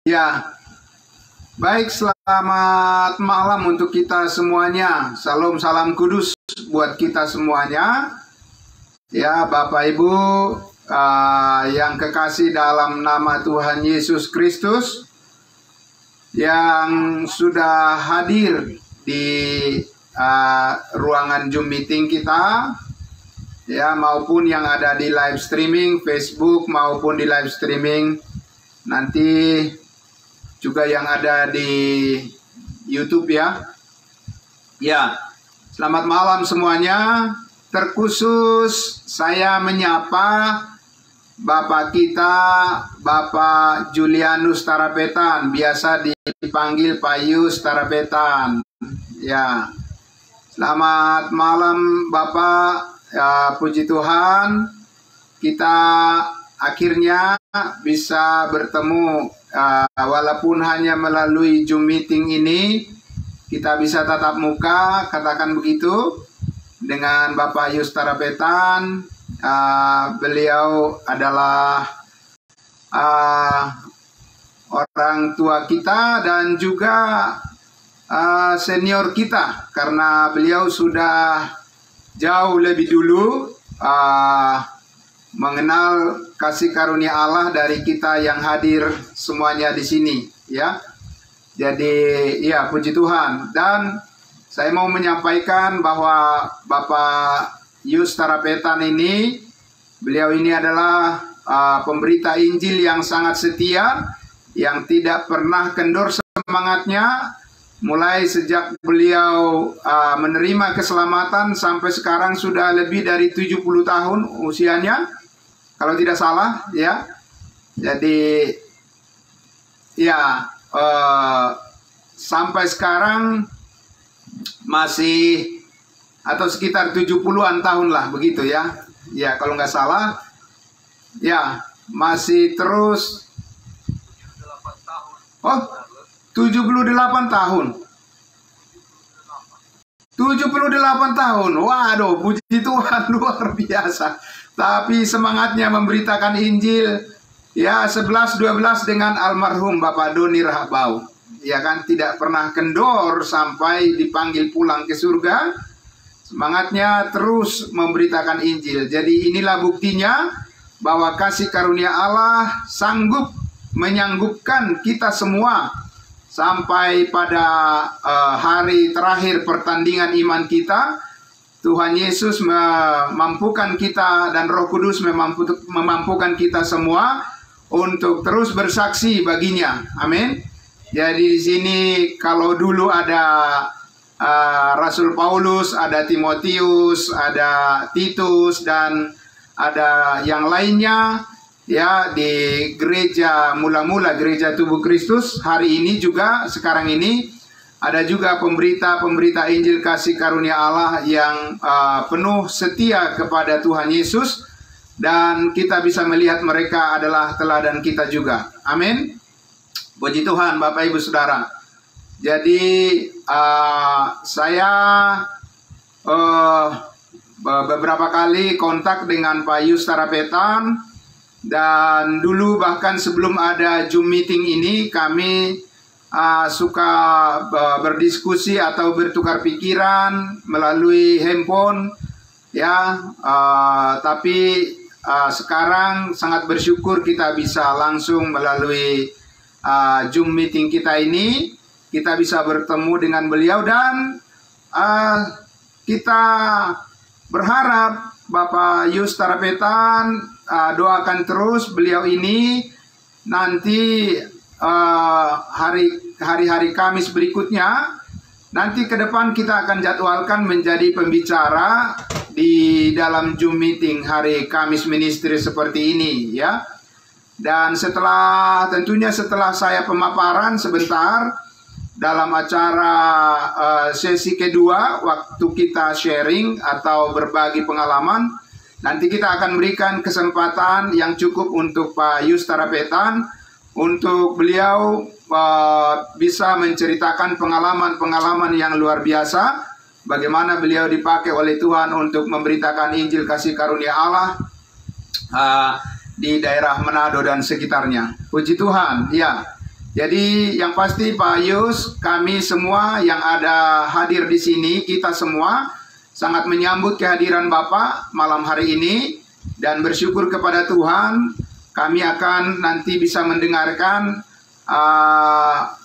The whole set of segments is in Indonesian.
Ya, baik, selamat malam untuk kita semuanya. Salam salam kudus buat kita semuanya. Ya, Bapak Ibu yang kekasih dalam nama Tuhan Yesus Kristus, yang sudah hadir di ruangan Zoom meeting kita, ya, maupun yang ada di live streaming Facebook maupun di live streaming nanti juga yang ada di YouTube, ya. Ya, selamat malam semuanya. Terkhusus saya menyapa Bapak kita, Bapak Julianus Tarapetan, biasa dipanggil Pak Yus Tarapetan. Ya, selamat malam Bapak. Ya, puji Tuhan, kita akhirnya bisa bertemu. Walaupun hanya melalui Zoom meeting ini, kita bisa tatap muka, katakan begitu, dengan Bapak Yus Tarapetan. Beliau adalah orang tua kita dan juga senior kita, karena beliau sudah jauh lebih dulu mengenal kasih karunia Allah dari kita yang hadir semuanya di sini, ya. Jadi, ya, puji Tuhan. Dan saya mau menyampaikan bahwa Bapak Yus Tarapetan ini, beliau ini adalah pemberita Injil yang sangat setia, yang tidak pernah kendor semangatnya, mulai sejak beliau menerima keselamatan sampai sekarang sudah lebih dari 70 tahun usianya, kalau tidak salah, ya. Jadi, ya, sampai sekarang masih atau sekitar 70-an tahun lah, begitu ya. Ya, kalau nggak salah, ya, masih terus. Oh, 78 tahun. 78 tahun. Waduh, puji Tuhan, luar biasa. Tapi semangatnya memberitakan Injil, ya, 11-12 dengan almarhum Bapak Doni Rahabau. Ya kan, tidak pernah kendor sampai dipanggil pulang ke surga. Semangatnya terus memberitakan Injil. Jadi inilah buktinya bahwa kasih karunia Allah sanggup menyanggupkan kita semua sampai pada hari terakhir pertandingan iman kita. Tuhan Yesus memampukan kita dan Roh Kudus memampukan kita semua untuk terus bersaksi baginya. Amin. Jadi di sini kalau dulu ada Rasul Paulus, ada Timotius, ada Titus, dan ada yang lainnya, ya, di gereja mula-mula, gereja tubuh Kristus. Hari ini juga, sekarang ini, ada juga pemberita-pemberita Injil kasih karunia Allah yang penuh setia kepada Tuhan Yesus, dan kita bisa melihat mereka adalah teladan kita juga. Amin. Puji Tuhan, Bapak Ibu Saudara. Jadi saya beberapa kali kontak dengan Pak Yus Tarapetan, dan dulu bahkan sebelum ada Zoom meeting ini kami suka berdiskusi atau bertukar pikiran melalui handphone, ya. Tapi sekarang sangat bersyukur kita bisa langsung melalui Zoom meeting kita ini, kita bisa bertemu dengan beliau, dan kita berharap Bapak Yus Tarapetan doakan terus beliau ini nanti hari-hari Kamis berikutnya. Nanti ke depan kita akan jadwalkan menjadi pembicara di dalam Zoom meeting hari Kamis Ministry seperti ini, ya. Dan tentunya setelah saya pemaparan sebentar dalam acara sesi kedua, waktu kita sharing atau berbagi pengalaman, nanti kita akan berikan kesempatan yang cukup untuk Pak Yus Tarapetan, untuk beliau bisa menceritakan pengalaman-pengalaman yang luar biasa, bagaimana beliau dipakai oleh Tuhan untuk memberitakan Injil kasih karunia Allah di daerah Manado dan sekitarnya. Puji Tuhan, ya. Jadi yang pasti Pak Yus, kami semua yang ada hadir di sini, kita semua sangat menyambut kehadiran Bapak malam hari ini dan bersyukur kepada Tuhan. Kami akan nanti bisa mendengarkan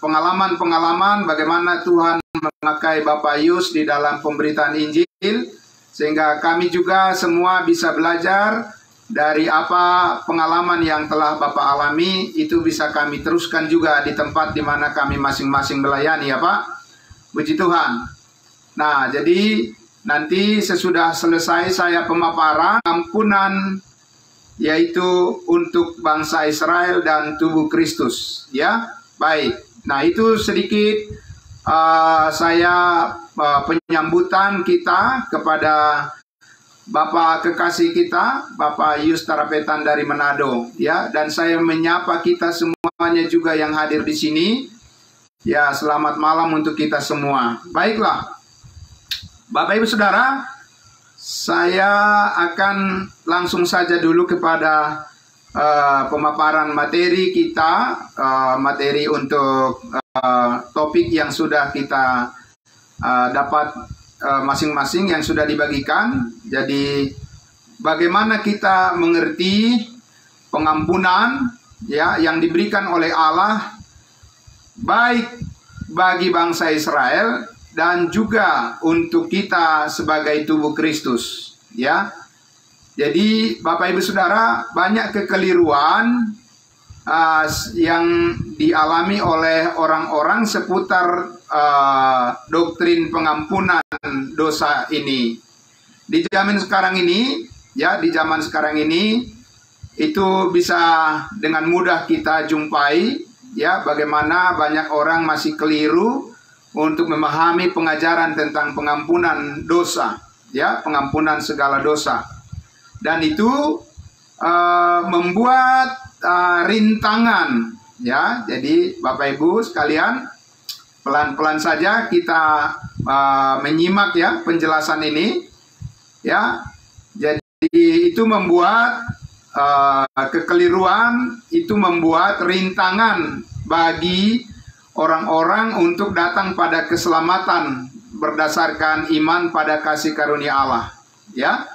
pengalaman-pengalaman bagaimana Tuhan memakai Bapak Yus di dalam pemberitaan Injil, sehingga kami juga semua bisa belajar dari apa pengalaman yang telah Bapak alami, itu bisa kami teruskan juga di tempat di mana kami masing-masing melayani ya Pak. Puji Tuhan. Nah, jadi nanti sesudah selesai saya pemaparan ampunan, yaitu untuk bangsa Israel dan tubuh Kristus. Ya, baik. Nah, itu sedikit saya penyambutan kita kepada Bapak kekasih kita, Bapak Yus Tarapetan dari Manado, ya, dan saya menyapa kita semuanya juga yang hadir di sini. Ya, selamat malam untuk kita semua. Baiklah, Bapak Ibu Saudara, saya akan langsung saja dulu kepada pemaparan materi kita, materi untuk topik yang sudah kita dapat masing-masing yang sudah dibagikan. Jadi bagaimana kita mengerti pengampunan ya yang diberikan oleh Allah baik bagi bangsa Israel dan juga untuk kita sebagai tubuh Kristus ya. Jadi Bapak Ibu Saudara, banyak kekeliruan yang dialami oleh orang-orang seputar doktrin pengampunan dosa ini. Di zaman sekarang ini, ya, di zaman sekarang ini itu bisa dengan mudah kita jumpai, ya, bagaimana banyak orang masih keliru untuk memahami pengajaran tentang pengampunan dosa, ya, pengampunan segala dosa, dan itu membuat rintangan, ya. Jadi Bapak Ibu sekalian, pelan-pelan saja kita menyimak ya penjelasan ini ya. Jadi itu membuat kekeliruan, itu membuat rintangan bagi orang-orang untuk datang pada keselamatan berdasarkan iman pada kasih karunia Allah ya.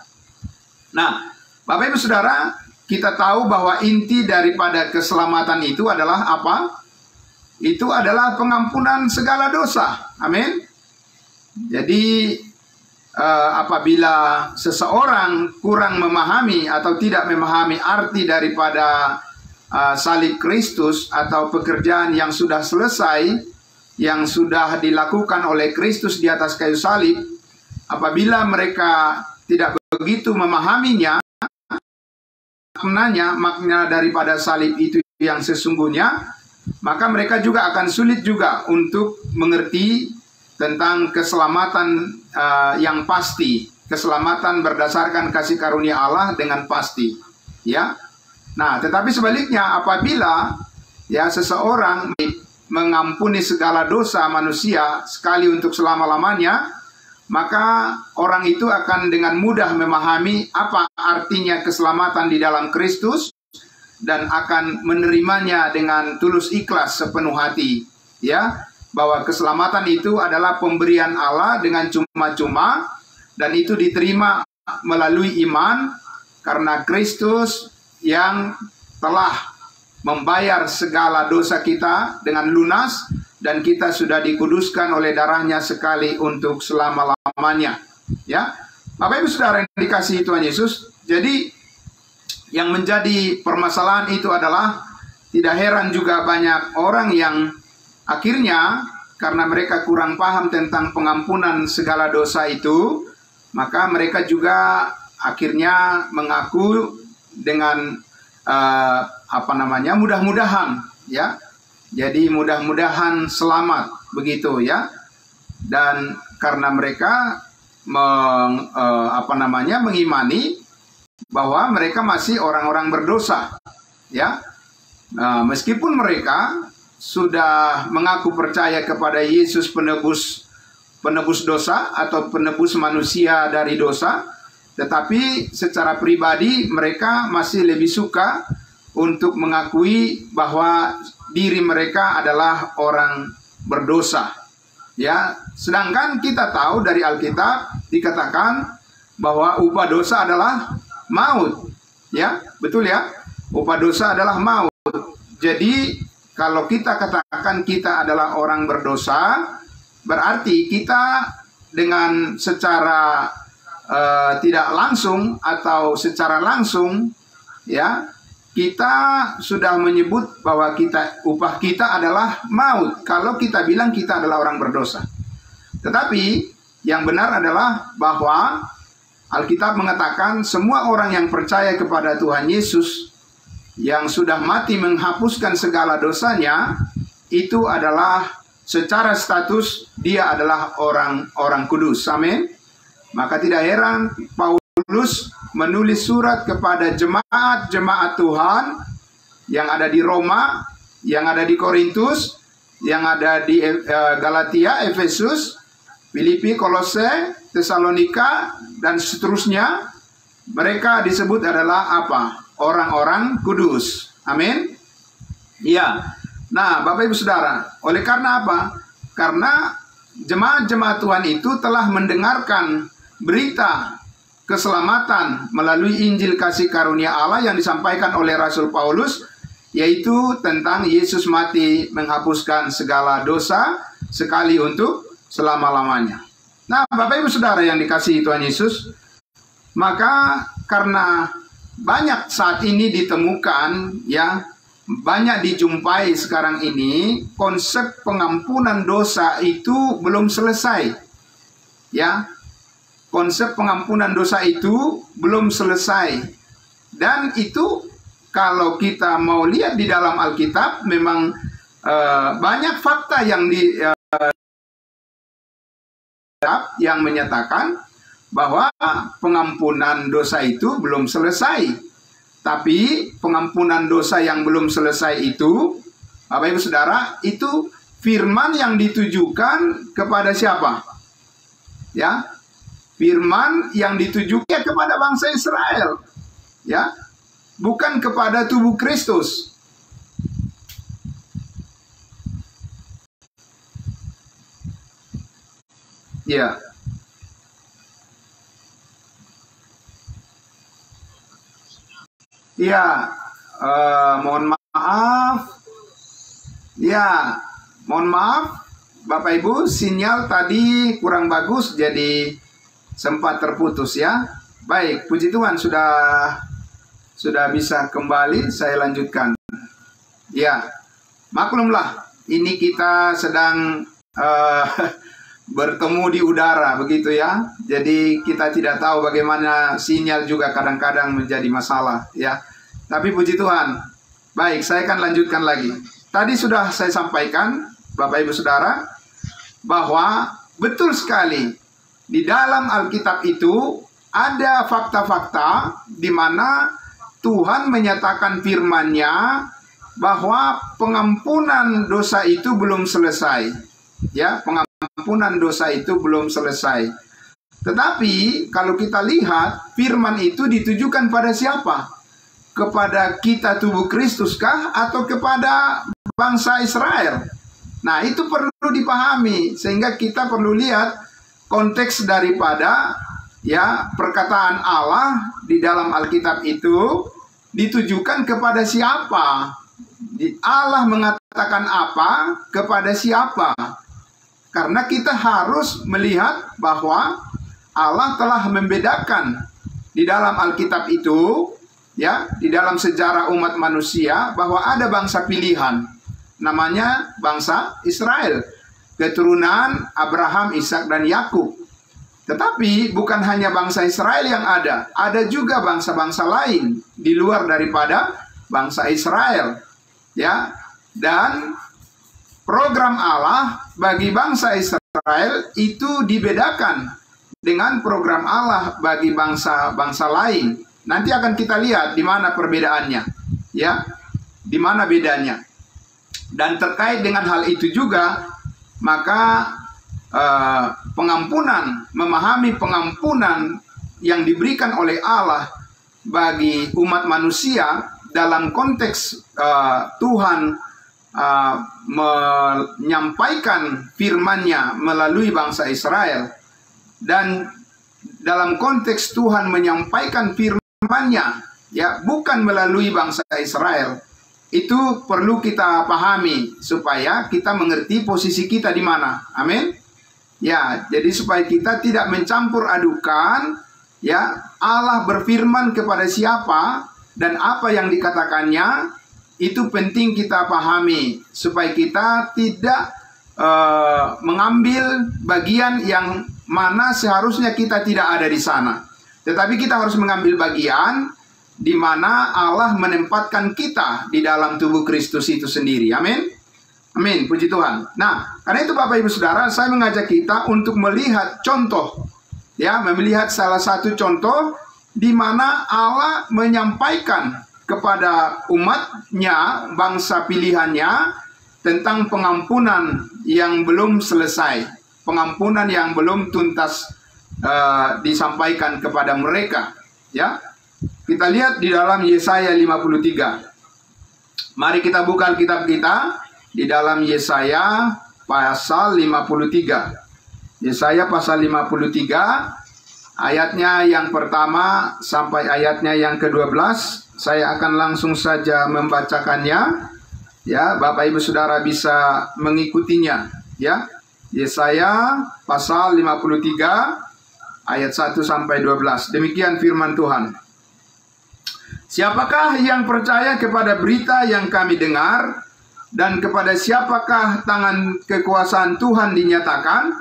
Nah, Bapak Ibu Saudara, kita tahu bahwa inti daripada keselamatan itu adalah apa? Itu adalah pengampunan segala dosa. Amin. Jadi apabila seseorang kurang memahami atau tidak memahami arti daripada salib Kristus atau pekerjaan yang sudah selesai, yang sudah dilakukan oleh Kristus di atas kayu salib, apabila mereka tidak begitu memahaminya, makna daripada salib itu yang sesungguhnya, maka mereka juga akan sulit juga untuk mengerti tentang keselamatan yang pasti, keselamatan berdasarkan kasih karunia Allah dengan pasti, ya. Nah, tetapi sebaliknya apabila ya seseorang mengampuni segala dosa manusia sekali untuk selama-lamanya, maka orang itu akan dengan mudah memahami apa artinya keselamatan di dalam Kristus dan akan menerimanya dengan tulus ikhlas sepenuh hati, ya, bahwa keselamatan itu adalah pemberian Allah dengan cuma-cuma dan itu diterima melalui iman karena Kristus yang telah membayar segala dosa kita dengan lunas dan kita sudah dikuduskan oleh darahnya sekali untuk selama-lamanya. Ya, Bapak Ibu Saudara yang dikasihi Tuhan Yesus, jadi yang menjadi permasalahan itu adalah tidak heran juga banyak orang yang akhirnya karena mereka kurang paham tentang pengampunan segala dosa itu, maka mereka juga akhirnya mengaku dengan mudah-mudahan, ya. Jadi mudah-mudahan selamat begitu ya. Dan karena mereka mengimani bahwa mereka masih orang-orang berdosa, ya. Meskipun mereka sudah mengaku percaya kepada Yesus penebus dosa atau penebus manusia dari dosa, tetapi secara pribadi mereka masih lebih suka untuk mengakui bahwa diri mereka adalah orang berdosa. Ya, sedangkan kita tahu dari Alkitab dikatakan bahwa upah dosa adalah maut. Ya, betul ya? Upah dosa adalah maut. Jadi kalau kita katakan kita adalah orang berdosa, berarti kita dengan secara tidak langsung atau secara langsung, ya, kita sudah menyebut bahwa upah kita adalah maut kalau kita bilang kita adalah orang berdosa. Tetapi yang benar adalah bahwa Alkitab mengatakan semua orang yang percaya kepada Tuhan Yesus yang sudah mati menghapuskan segala dosanya, itu adalah secara status dia adalah orang kudus. Amin. Maka tidak heran Paulus menulis surat kepada jemaat-jemaat Tuhan yang ada di Roma, yang ada di Korintus, yang ada di Galatia, Efesus, Filipi, Kolose, Tesalonika, dan seterusnya. Mereka disebut adalah apa? Orang-orang kudus. Amin. Iya. Nah, Bapak Ibu Saudara, oleh karena apa? Karena jemaat-jemaat Tuhan itu telah mendengarkan berita keselamatan melalui Injil kasih karunia Allah yang disampaikan oleh Rasul Paulus, yaitu tentang Yesus mati menghapuskan segala dosa sekali untuk selama-lamanya. Nah, Bapak Ibu Saudara yang dikasihi Tuhan Yesus, maka karena banyak saat ini ditemukan, ya, banyak dijumpai sekarang ini, konsep pengampunan dosa itu belum selesai. Ya, konsep pengampunan dosa itu belum selesai. Dan itu kalau kita mau lihat di dalam Alkitab, memang banyak fakta yang menyatakan bahwa pengampunan dosa itu belum selesai. Tapi pengampunan dosa yang belum selesai itu, Bapak Ibu Saudara, itu firman yang ditujukan kepada siapa? Ya, firman yang ditujukan kepada bangsa Israel, ya, bukan kepada tubuh Kristus. Ya. Ya, mohon maaf. Ya, mohon maaf, Bapak Ibu, sinyal tadi kurang bagus, jadi sempat terputus ya. Baik, puji Tuhan sudah bisa kembali, saya lanjutkan. Ya, maklumlah, ini kita sedang bertemu di udara, begitu ya. Jadi kita tidak tahu bagaimana sinyal juga kadang-kadang menjadi masalah ya. Tapi puji Tuhan. Baik, saya akan lanjutkan lagi. Tadi sudah saya sampaikan, Bapak Ibu Saudara, bahwa betul sekali di dalam Alkitab itu ada fakta-fakta di mana Tuhan menyatakan firman-Nya bahwa pengampunan dosa itu belum selesai. Ya, pengampunan dosa itu belum selesai. Tetapi kalau kita lihat, firman itu ditujukan pada siapa? Kepada kita tubuh Kristus kah atau kepada bangsa Israel? Nah, itu perlu dipahami sehingga kita perlu lihat konteks daripada ya perkataan Allah di dalam Alkitab itu ditujukan kepada siapa? Allah mengatakan apa kepada siapa? Karena kita harus melihat bahwa Allah telah membedakan di dalam Alkitab itu, ya, di dalam sejarah umat manusia, bahwa ada bangsa pilihan, namanya bangsa Israel, keturunan Abraham, Ishak, dan Yakub. Tetapi bukan hanya bangsa Israel yang ada juga bangsa-bangsa lain di luar daripada bangsa Israel, ya. Dan program Allah bagi bangsa Israel itu dibedakan dengan program Allah bagi bangsa-bangsa lain. Nanti akan kita lihat di mana perbedaannya, ya, di mana bedanya. Dan terkait dengan hal itu juga, maka pengampunan, memahami pengampunan yang diberikan oleh Allah bagi umat manusia dalam konteks Tuhan menyampaikan firman-Nya melalui bangsa Israel, dan dalam konteks Tuhan menyampaikan firman-Nya, ya, bukan melalui bangsa Israel, itu perlu kita pahami supaya kita mengerti posisi kita di mana. Amin. Ya, jadi supaya kita tidak mencampur adukan, ya, Allah berfirman kepada siapa dan apa yang dikatakannya, itu penting kita pahami supaya kita tidak mengambil bagian yang mana seharusnya kita tidak ada di sana. Tetapi kita harus mengambil bagian di mana Allah menempatkan kita di dalam tubuh Kristus itu sendiri. Amin. Amin, puji Tuhan. Nah, karena itu Bapak Ibu Saudara, saya mengajak kita untuk melihat contoh, ya, melihat salah satu contoh di mana Allah menyampaikan kepada umatnya, bangsa pilihannya, tentang pengampunan yang belum selesai, pengampunan yang belum tuntas disampaikan kepada mereka. Ya, kita lihat di dalam Yesaya 53. Mari kita buka Alkitab kita di dalam Yesaya pasal 53. Yesaya pasal 53, ayatnya yang pertama sampai ayatnya yang ke-12. Saya akan langsung saja membacakannya, ya, Bapak Ibu Saudara bisa mengikutinya, ya. Yesaya pasal 53 ayat 1 sampai 12. Demikian firman Tuhan. Siapakah yang percaya kepada berita yang kami dengar, dan kepada siapakah tangan kekuasaan Tuhan dinyatakan?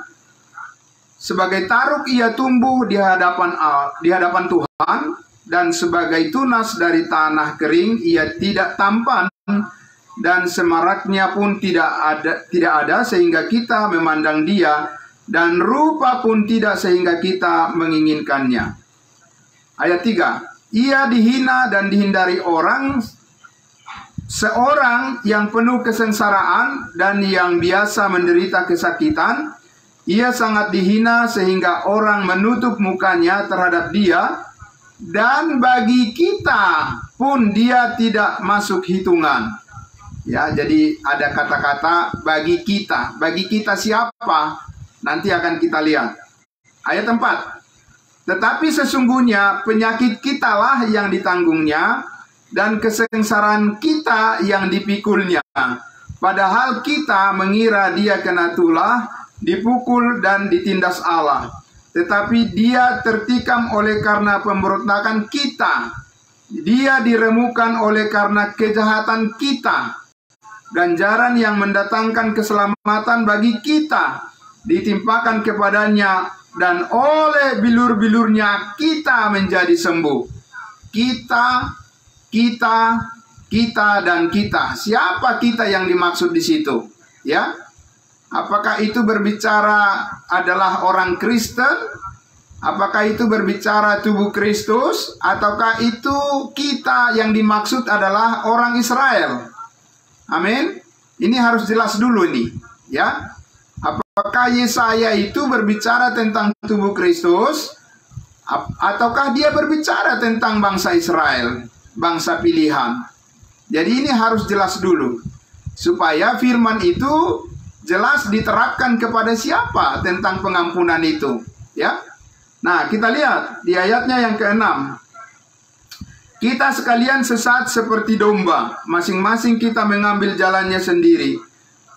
Sebagai taruk ia tumbuh di hadapan Tuhan, dan sebagai tunas dari tanah kering ia tidak tampan, dan semaraknya pun tidak ada sehingga kita memandang dia, dan rupa pun tidak sehingga kita menginginkannya. Ayat 3. Ia dihina dan dihindari orang, seorang yang penuh kesengsaraan dan yang biasa menderita kesakitan. Ia sangat dihina sehingga orang menutup mukanya terhadap dia, dan bagi kita pun dia tidak masuk hitungan. Ya, jadi ada kata-kata bagi kita. Bagi kita siapa? Nanti akan kita lihat. Ayat 4. Tetapi sesungguhnya penyakit kitalah yang ditanggungnya, dan kesengsaraan kita yang dipikulnya. Padahal kita mengira dia kena tulah, dipukul dan ditindas Allah. Tetapi dia tertikam oleh karena pemberontakan kita. Dia diremukan oleh karena kejahatan kita. Ganjaran yang mendatangkan keselamatan bagi kita ditimpakan kepadanya, dan oleh bilur-bilurnya kita menjadi sembuh. Kita, dan kita. Siapa kita yang dimaksud di situ? Ya, apakah itu berbicara adalah orang Kristen? Apakah itu berbicara tubuh Kristus? Ataukah itu kita yang dimaksud adalah orang Israel? Amin. Ini harus jelas dulu nih, ya. Apakah Yesaya itu berbicara tentang tubuh Kristus, ataukah dia berbicara tentang bangsa Israel, bangsa pilihan? Jadi ini harus jelas dulu, supaya firman itu jelas diterapkan kepada siapa tentang pengampunan itu, ya. Nah, kita lihat di ayatnya yang ke-6. Kita sekalian sesat seperti domba, masing-masing kita mengambil jalannya sendiri.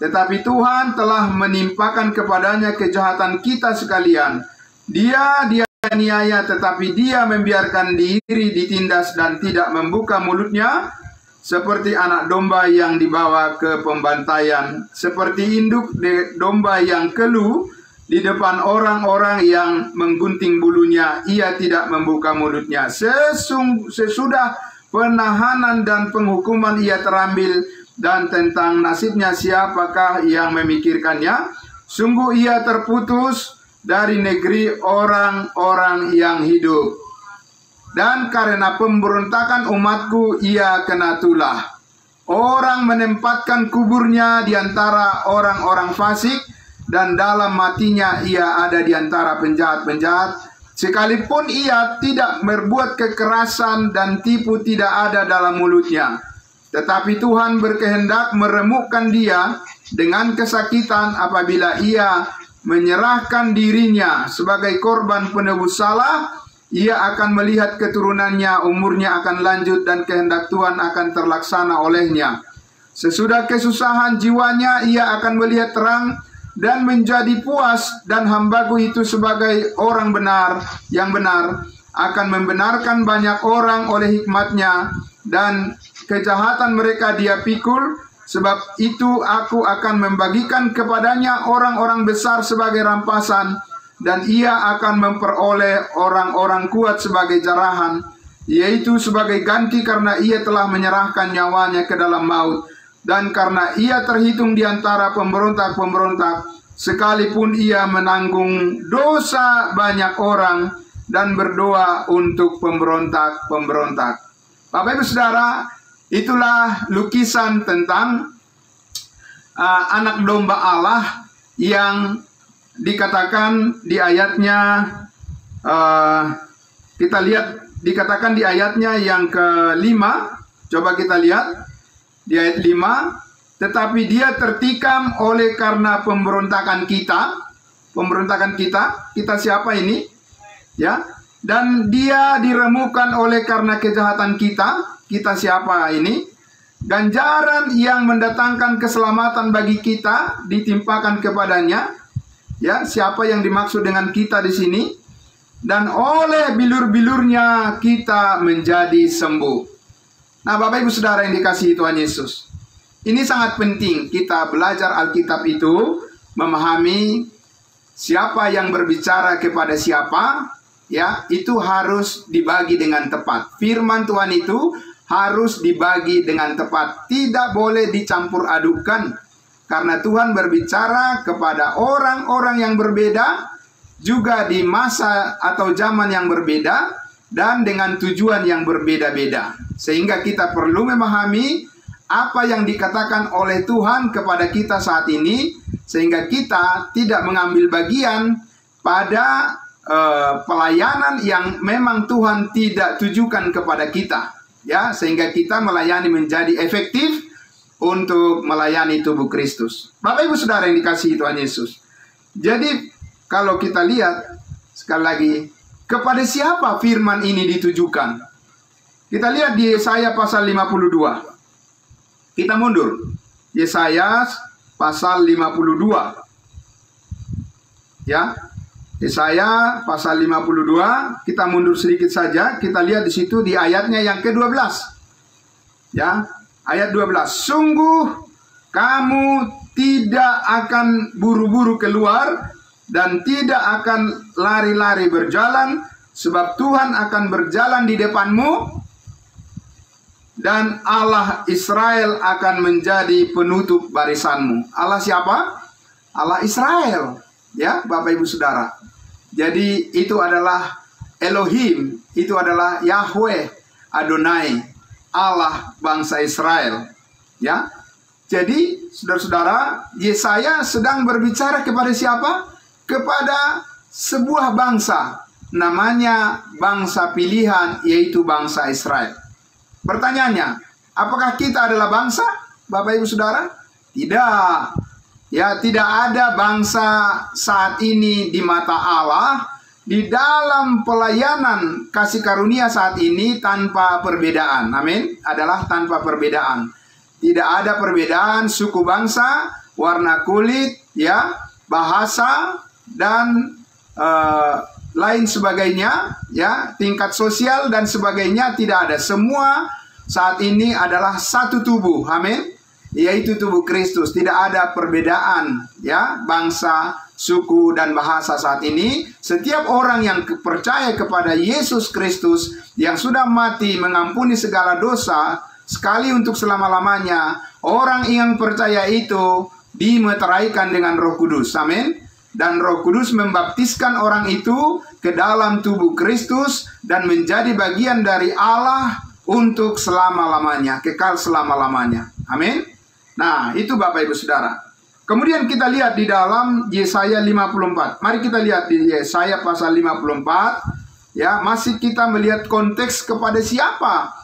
Tetapi Tuhan telah menimpakan kepadanya kejahatan kita sekalian. Dia dianiaya, tetapi dia membiarkan diri ditindas dan tidak membuka mulutnya, seperti anak domba yang dibawa ke pembantaian, seperti induk domba yang keluh di depan orang-orang yang menggunting bulunya, ia tidak membuka mulutnya. Sesudah penahanan dan penghukuman ia terambil, dan tentang nasibnya siapakah yang memikirkannya? Sungguh ia terputus dari negeri orang-orang yang hidup. Dan karena pemberontakan umatku ia kena tulah. Orang menempatkan kuburnya di antara orang-orang fasik, dan dalam matinya ia ada di antara penjahat-penjahat. Sekalipun ia tidak berbuat kekerasan dan tipu tidak ada dalam mulutnya. Tetapi Tuhan berkehendak meremukkan dia dengan kesakitan apabila ia menyerahkan dirinya sebagai korban penebus salah. Ia akan melihat keturunannya, umurnya akan lanjut dan kehendak Tuhan akan terlaksana olehnya. Sesudah kesusahan jiwanya, ia akan melihat terang dan menjadi puas, dan hambaku itu sebagai orang benar, yang benar, akan membenarkan banyak orang oleh hikmatnya, dan kejahatan mereka dia pikul. Sebab itu aku akan membagikan kepadanya orang-orang besar sebagai rampasan, dan ia akan memperoleh orang-orang kuat sebagai jarahan, yaitu sebagai ganti karena ia telah menyerahkan nyawanya ke dalam maut. Dan karena ia terhitung di antara pemberontak-pemberontak, sekalipun ia menanggung dosa banyak orang dan berdoa untuk pemberontak-pemberontak. Bapak Ibu Saudara, itulah lukisan tentang anak domba Allah yang dikatakan di ayatnya, kita lihat dikatakan di ayatnya yang ke-5. Coba kita lihat di ayat 5. Tetapi dia tertikam oleh karena pemberontakan kita. Pemberontakan kita. Kita siapa ini? Ya. Dan dia diremukkan oleh karena kejahatan kita. Kita siapa ini? Ganjaran yang mendatangkan keselamatan bagi kita ditimpakan kepadanya. Ya, siapa yang dimaksud dengan kita di sini? Dan oleh bilur-bilurnya kita menjadi sembuh. Nah, Bapak Ibu Saudara yang dikasihi Tuhan Yesus, ini sangat penting kita belajar Alkitab itu, memahami siapa yang berbicara kepada siapa. Ya, itu harus dibagi dengan tepat. Firman Tuhan itu harus dibagi dengan tepat, tidak boleh dicampur adukan. Karena Tuhan berbicara kepada orang-orang yang berbeda, juga di masa atau zaman yang berbeda, dan dengan tujuan yang berbeda-beda. Sehingga kita perlu memahami apa yang dikatakan oleh Tuhan kepada kita saat ini, sehingga kita tidak mengambil bagian pada pelayanan yang memang Tuhan tidak tujukan kepada kita. Ya, sehingga kita melayani menjadi efektif untuk melayani tubuh Kristus. Bapak Ibu Saudara yang dikasihi Tuhan Yesus. Jadi kalau kita lihat sekali lagi, kepada siapa firman ini ditujukan? Kita lihat di Yesaya pasal 52. Kita mundur. Yesaya pasal 52. Ya. Yesaya pasal 52, kita mundur sedikit saja. Kita lihat di situ di ayatnya yang ke-12. Ya. Ayat 12, sungguh kamu tidak akan buru-buru keluar dan tidak akan lari-lari berjalan, sebab Tuhan akan berjalan di depanmu dan Allah Israel akan menjadi penutup barisanmu. Allah siapa? Allah Israel. Ya, Bapak Ibu Saudara. Jadi itu adalah Elohim, itu adalah Yahweh Adonai, Allah bangsa Israel. Ya. Jadi saudara-saudara, Yesaya sedang berbicara kepada siapa? Kepada sebuah bangsa, namanya bangsa pilihan, yaitu bangsa Israel. Pertanyaannya, apakah kita adalah bangsa, Bapak Ibu Saudara? Tidak. Ya, tidak ada bangsa saat ini di mata Allah di dalam pelayanan kasih karunia saat ini tanpa perbedaan. Amin. Adalah tanpa perbedaan. Tidak ada perbedaan suku bangsa, warna kulit, ya, bahasa, dan lain sebagainya, ya, tingkat sosial dan sebagainya, tidak ada. Semua saat ini adalah satu tubuh. Amin. Yaitu tubuh Kristus. Tidak ada perbedaan, ya, bangsa, suku, dan bahasa saat ini. Setiap orang yang percaya kepada Yesus Kristus yang sudah mati mengampuni segala dosa sekali untuk selama-lamanya, orang yang percaya itu dimeteraikan dengan Roh Kudus. Amin. Dan Roh Kudus membaptiskan orang itu ke dalam tubuh Kristus dan menjadi bagian dari Allah untuk selama-lamanya, kekal selama-lamanya. Amin. Nah, itu Bapak Ibu Saudara. Kemudian kita lihat di dalam Yesaya 54. Mari kita lihat di Yesaya pasal 54. Ya, masih kita melihat konteks kepada siapa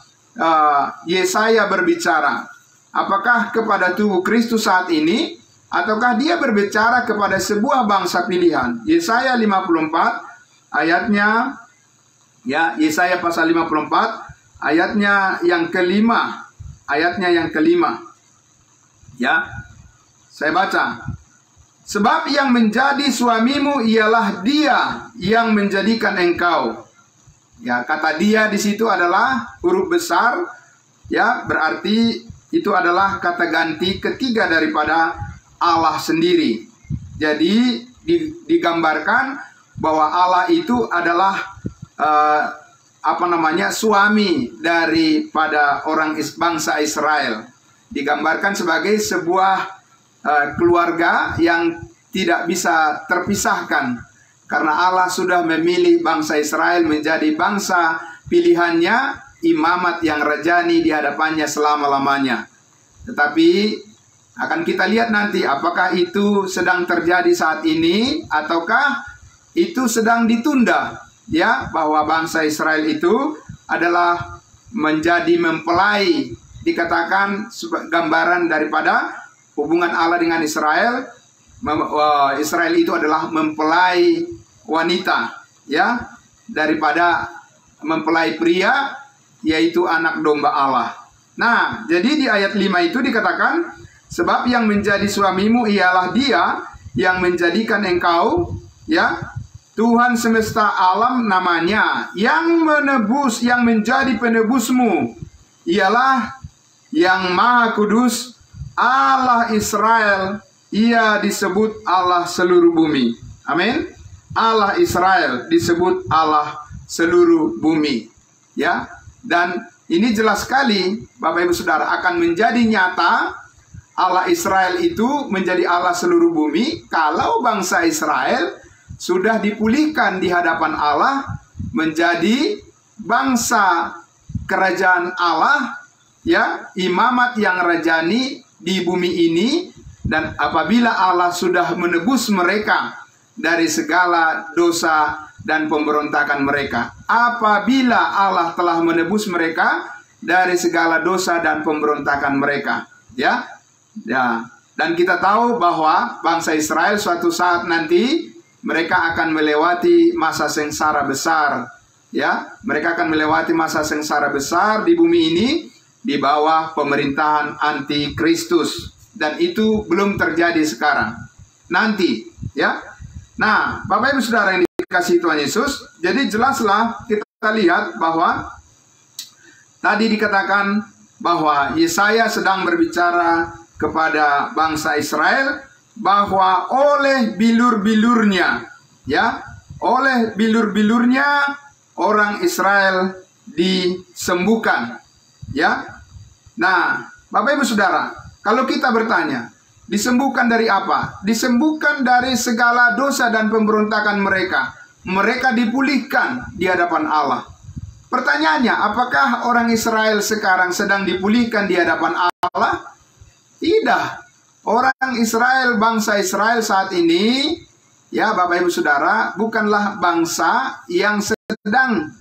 Yesaya berbicara. Apakah kepada tubuh Kristus saat ini, ataukah dia berbicara kepada sebuah bangsa pilihan? Yesaya 54 ayatnya, ya, Yesaya pasal 54 ayatnya yang kelima. Ayatnya yang kelima. Ya, saya baca. Sebab yang menjadi suamimu ialah dia yang menjadikan engkau. Ya, kata dia di situ adalah huruf besar. Ya, berarti itu adalah kata ganti ketiga daripada Allah sendiri. Jadi digambarkan bahwa Allah itu adalah suami daripada orang bangsa Israel. Digambarkan sebagai sebuah keluarga yang tidak bisa terpisahkan, karena Allah sudah memilih bangsa Israel menjadi bangsa pilihannya, imamat yang rajani di hadapannya selama-lamanya. Tetapi akan kita lihat nanti apakah itu sedang terjadi saat ini ataukah itu sedang ditunda, ya, bahwa bangsa Israel itu adalah menjadi mempelai, dikatakan gambaran daripada hubungan Allah dengan Israel. Israel itu adalah mempelai wanita, ya, daripada mempelai pria, yaitu anak domba Allah. Nah, jadi di ayat 5 itu dikatakan, sebab yang menjadi suamimu ialah dia yang menjadikan engkau, ya, Tuhan semesta alam namanya, yang menebus, yang menjadi penebusmu ialah yang Maha Kudus, Allah Israel. Ia disebut Allah seluruh bumi. Amin. Allah Israel disebut Allah seluruh bumi. Ya. Dan ini jelas sekali, Bapak Ibu Saudara, akan menjadi nyata Allah Israel itu menjadi Allah seluruh bumi kalau bangsa Israel sudah dipulihkan di hadapan Allah menjadi bangsa kerajaan Allah, ya, imamat yang rajani di bumi ini. Dan apabila Allah sudah menebus mereka dari segala dosa dan pemberontakan mereka, apabila Allah telah menebus mereka dari segala dosa dan pemberontakan mereka, ya, ya. Dan kita tahu bahwa bangsa Israel suatu saat nanti mereka akan melewati masa sengsara besar, ya. Mereka akan melewati masa sengsara besar di bumi ini di bawah pemerintahan anti-Kristus. Dan itu belum terjadi sekarang, nanti, ya. Nah, Bapak Ibu Saudara yang dikasihi Tuhan Yesus, jadi jelaslah kita lihat bahwa tadi dikatakan bahwa Yesaya sedang berbicara kepada bangsa Israel bahwa oleh bilur-bilurnya, ya, oleh bilur-bilurnya orang Israel disembuhkan, ya. Nah, Bapak Ibu Saudara, kalau kita bertanya, disembuhkan dari apa? Disembuhkan dari segala dosa dan pemberontakan mereka. Mereka dipulihkan di hadapan Allah. Pertanyaannya, apakah orang Israel sekarang sedang dipulihkan di hadapan Allah? Tidak. Orang Israel, bangsa Israel saat ini, ya Bapak Ibu Saudara, bukanlah bangsa yang sedang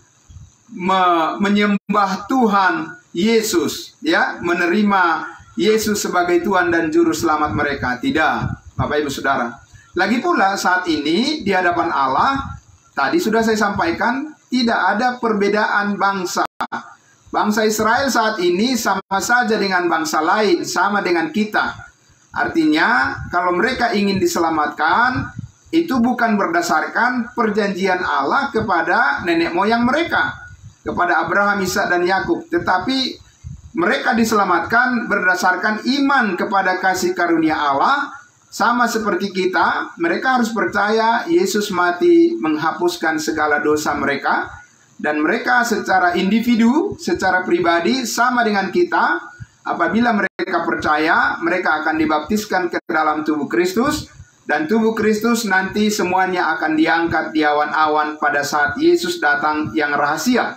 menyembah Tuhan Yesus, ya, menerima Yesus sebagai Tuhan dan Juru Selamat mereka. Tidak, Bapak Ibu Saudara. Lagi pula saat ini di hadapan Allah, tadi sudah saya sampaikan, tidak ada perbedaan bangsa. Bangsa Israel saat ini sama saja dengan bangsa lain, sama dengan kita. Artinya, kalau mereka ingin diselamatkan, itu bukan berdasarkan perjanjian Allah kepada nenek moyang mereka, kepada Abraham, Ishak, dan Yakub, tetapi mereka diselamatkan berdasarkan iman kepada kasih karunia Allah. Sama seperti kita, mereka harus percaya Yesus mati menghapuskan segala dosa mereka. Dan mereka secara individu, secara pribadi, sama dengan kita. Apabila mereka percaya, mereka akan dibaptiskan ke dalam tubuh Kristus. Dan tubuh Kristus nanti semuanya akan diangkat di awan-awan pada saat Yesus datang yang rahasia.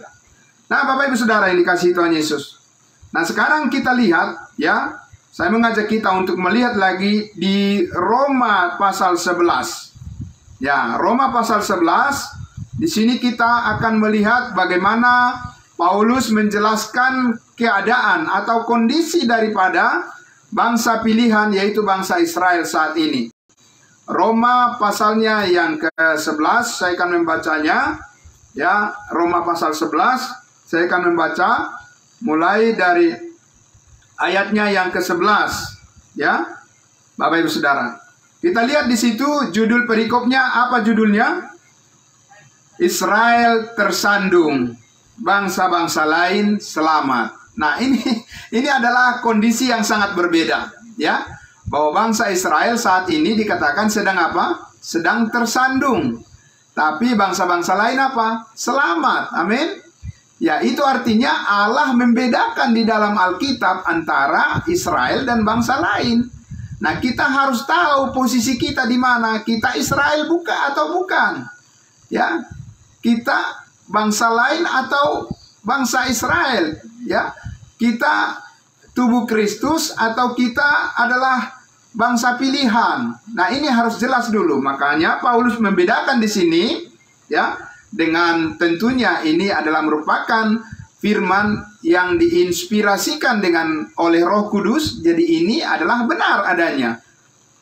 Nah, Bapak Ibu Saudara yang dikasihi Tuhan Yesus. Nah, sekarang kita lihat, ya, Saya mengajak kita untuk melihat lagi di Roma pasal 11. Ya, Roma pasal 11. Di sini kita akan melihat bagaimana Paulus menjelaskan keadaan atau kondisi daripada bangsa pilihan, yaitu bangsa Israel saat ini. Roma pasalnya yang ke-11, saya akan membacanya. Ya, Roma pasal 11, saya akan membaca mulai dari ayatnya yang ke-11. Ya, Bapak Ibu Saudara. Kita lihat di situ judul perikopnya, apa judulnya? Israel tersandung, bangsa-bangsa lain selamat. Nah, ini adalah kondisi yang sangat berbeda, ya. Bahwa bangsa Israel saat ini dikatakan sedang apa? Sedang tersandung. Tapi bangsa-bangsa lain apa? Selamat. Amin. Ya, itu artinya Allah membedakan di dalam Alkitab antara Israel dan bangsa lain. Nah, kita harus tahu posisi kita di mana. Kita Israel atau bukan? Ya. Kita bangsa lain atau bangsa Israel, ya. Kita tubuh Kristus atau kita adalah bangsa pilihan. Nah, ini harus jelas dulu. Makanya Paulus membedakan di sini, ya, dengan tentunya ini adalah merupakan firman yang diinspirasikan oleh Roh Kudus. Jadi ini adalah benar adanya.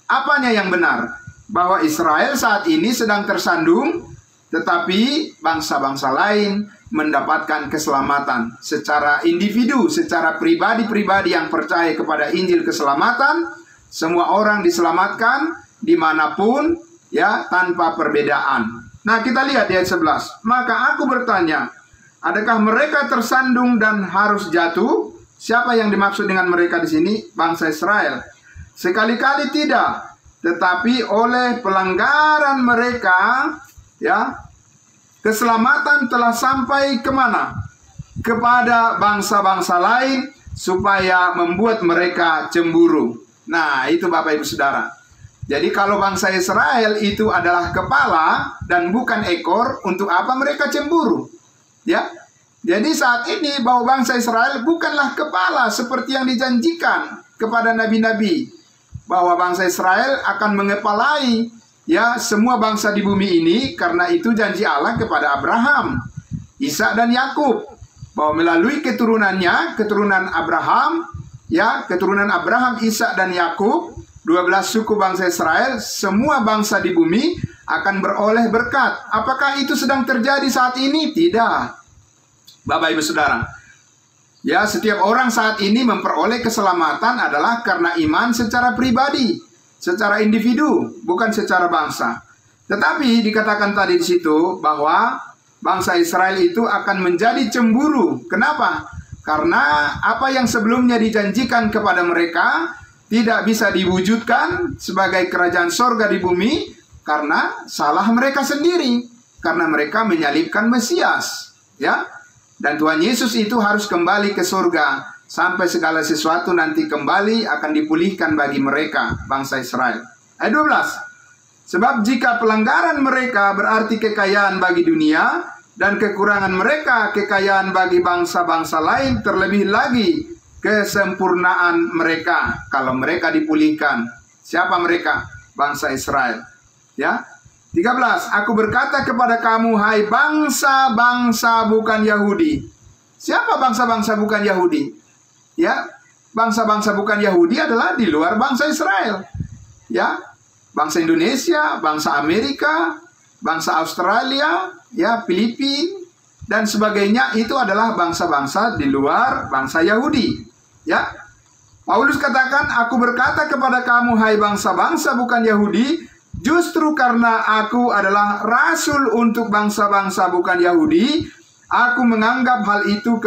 Apanya yang benar? Bahwa Israel saat ini sedang tersandung, tetapi bangsa-bangsa lain mendapatkan keselamatan secara individu, secara pribadi-pribadi yang percaya kepada Injil keselamatan. Semua orang diselamatkan dimanapun, ya, tanpa perbedaan. Nah, kita lihat di ayat 11. Maka aku bertanya, adakah mereka tersandung dan harus jatuh? Siapa yang dimaksud dengan mereka di sini? Bangsa Israel. Sekali-kali tidak, tetapi oleh pelanggaran mereka, ya, keselamatan telah sampai kemana? Kepada bangsa-bangsa lain, supaya membuat mereka cemburu. Nah, itu Bapak Ibu Saudara. Jadi kalau bangsa Israel itu adalah kepala dan bukan ekor, untuk apa mereka cemburu? Ya. Jadi saat ini bahwa bangsa Israel bukanlah kepala seperti yang dijanjikan kepada nabi-nabi, bahwa bangsa Israel akan mengepalai, ya, semua bangsa di bumi ini. Karena itu janji Allah kepada Abraham, Ishak dan Yakub, bahwa melalui keturunannya, keturunan Abraham, ya, keturunan Abraham, Ishak dan Yakub, 12 suku bangsa Israel, semua bangsa di bumi akan beroleh berkat. Apakah itu sedang terjadi saat ini? Tidak, Bapak Ibu Saudara. Ya, setiap orang saat ini memperoleh keselamatan adalah karena iman secara pribadi, secara individu, bukan secara bangsa. Tetapi dikatakan tadi di situ bahwa bangsa Israel itu akan menjadi cemburu. Kenapa? Karena apa yang sebelumnya dijanjikan kepada mereka tidak bisa diwujudkan sebagai kerajaan sorga di bumi karena salah mereka sendiri, karena mereka menyalibkan Mesias, ya. Dan Tuhan Yesus itu harus kembali ke surga sampai segala sesuatu nanti kembali akan dipulihkan bagi mereka, bangsa Israel. Ayat 12. Sebab jika pelanggaran mereka berarti kekayaan bagi dunia, dan kekurangan mereka kekayaan bagi bangsa-bangsa lain, terlebih lagi kesempurnaan mereka kalau mereka dipulihkan. Siapa mereka? Bangsa Israel. Ya. 13. Aku berkata kepada kamu, hai bangsa-bangsa bukan Yahudi. Siapa bangsa-bangsa bukan Yahudi? Ya, bangsa-bangsa bukan Yahudi adalah di luar bangsa Israel. Ya, bangsa Indonesia, bangsa Amerika, bangsa Australia, ya, Filipina dan sebagainya, itu adalah bangsa-bangsa di luar bangsa Yahudi. Ya, Paulus katakan, aku berkata kepada kamu, hai bangsa-bangsa bukan Yahudi, justru karena aku adalah rasul untuk bangsa-bangsa bukan Yahudi, aku menganggap hal itu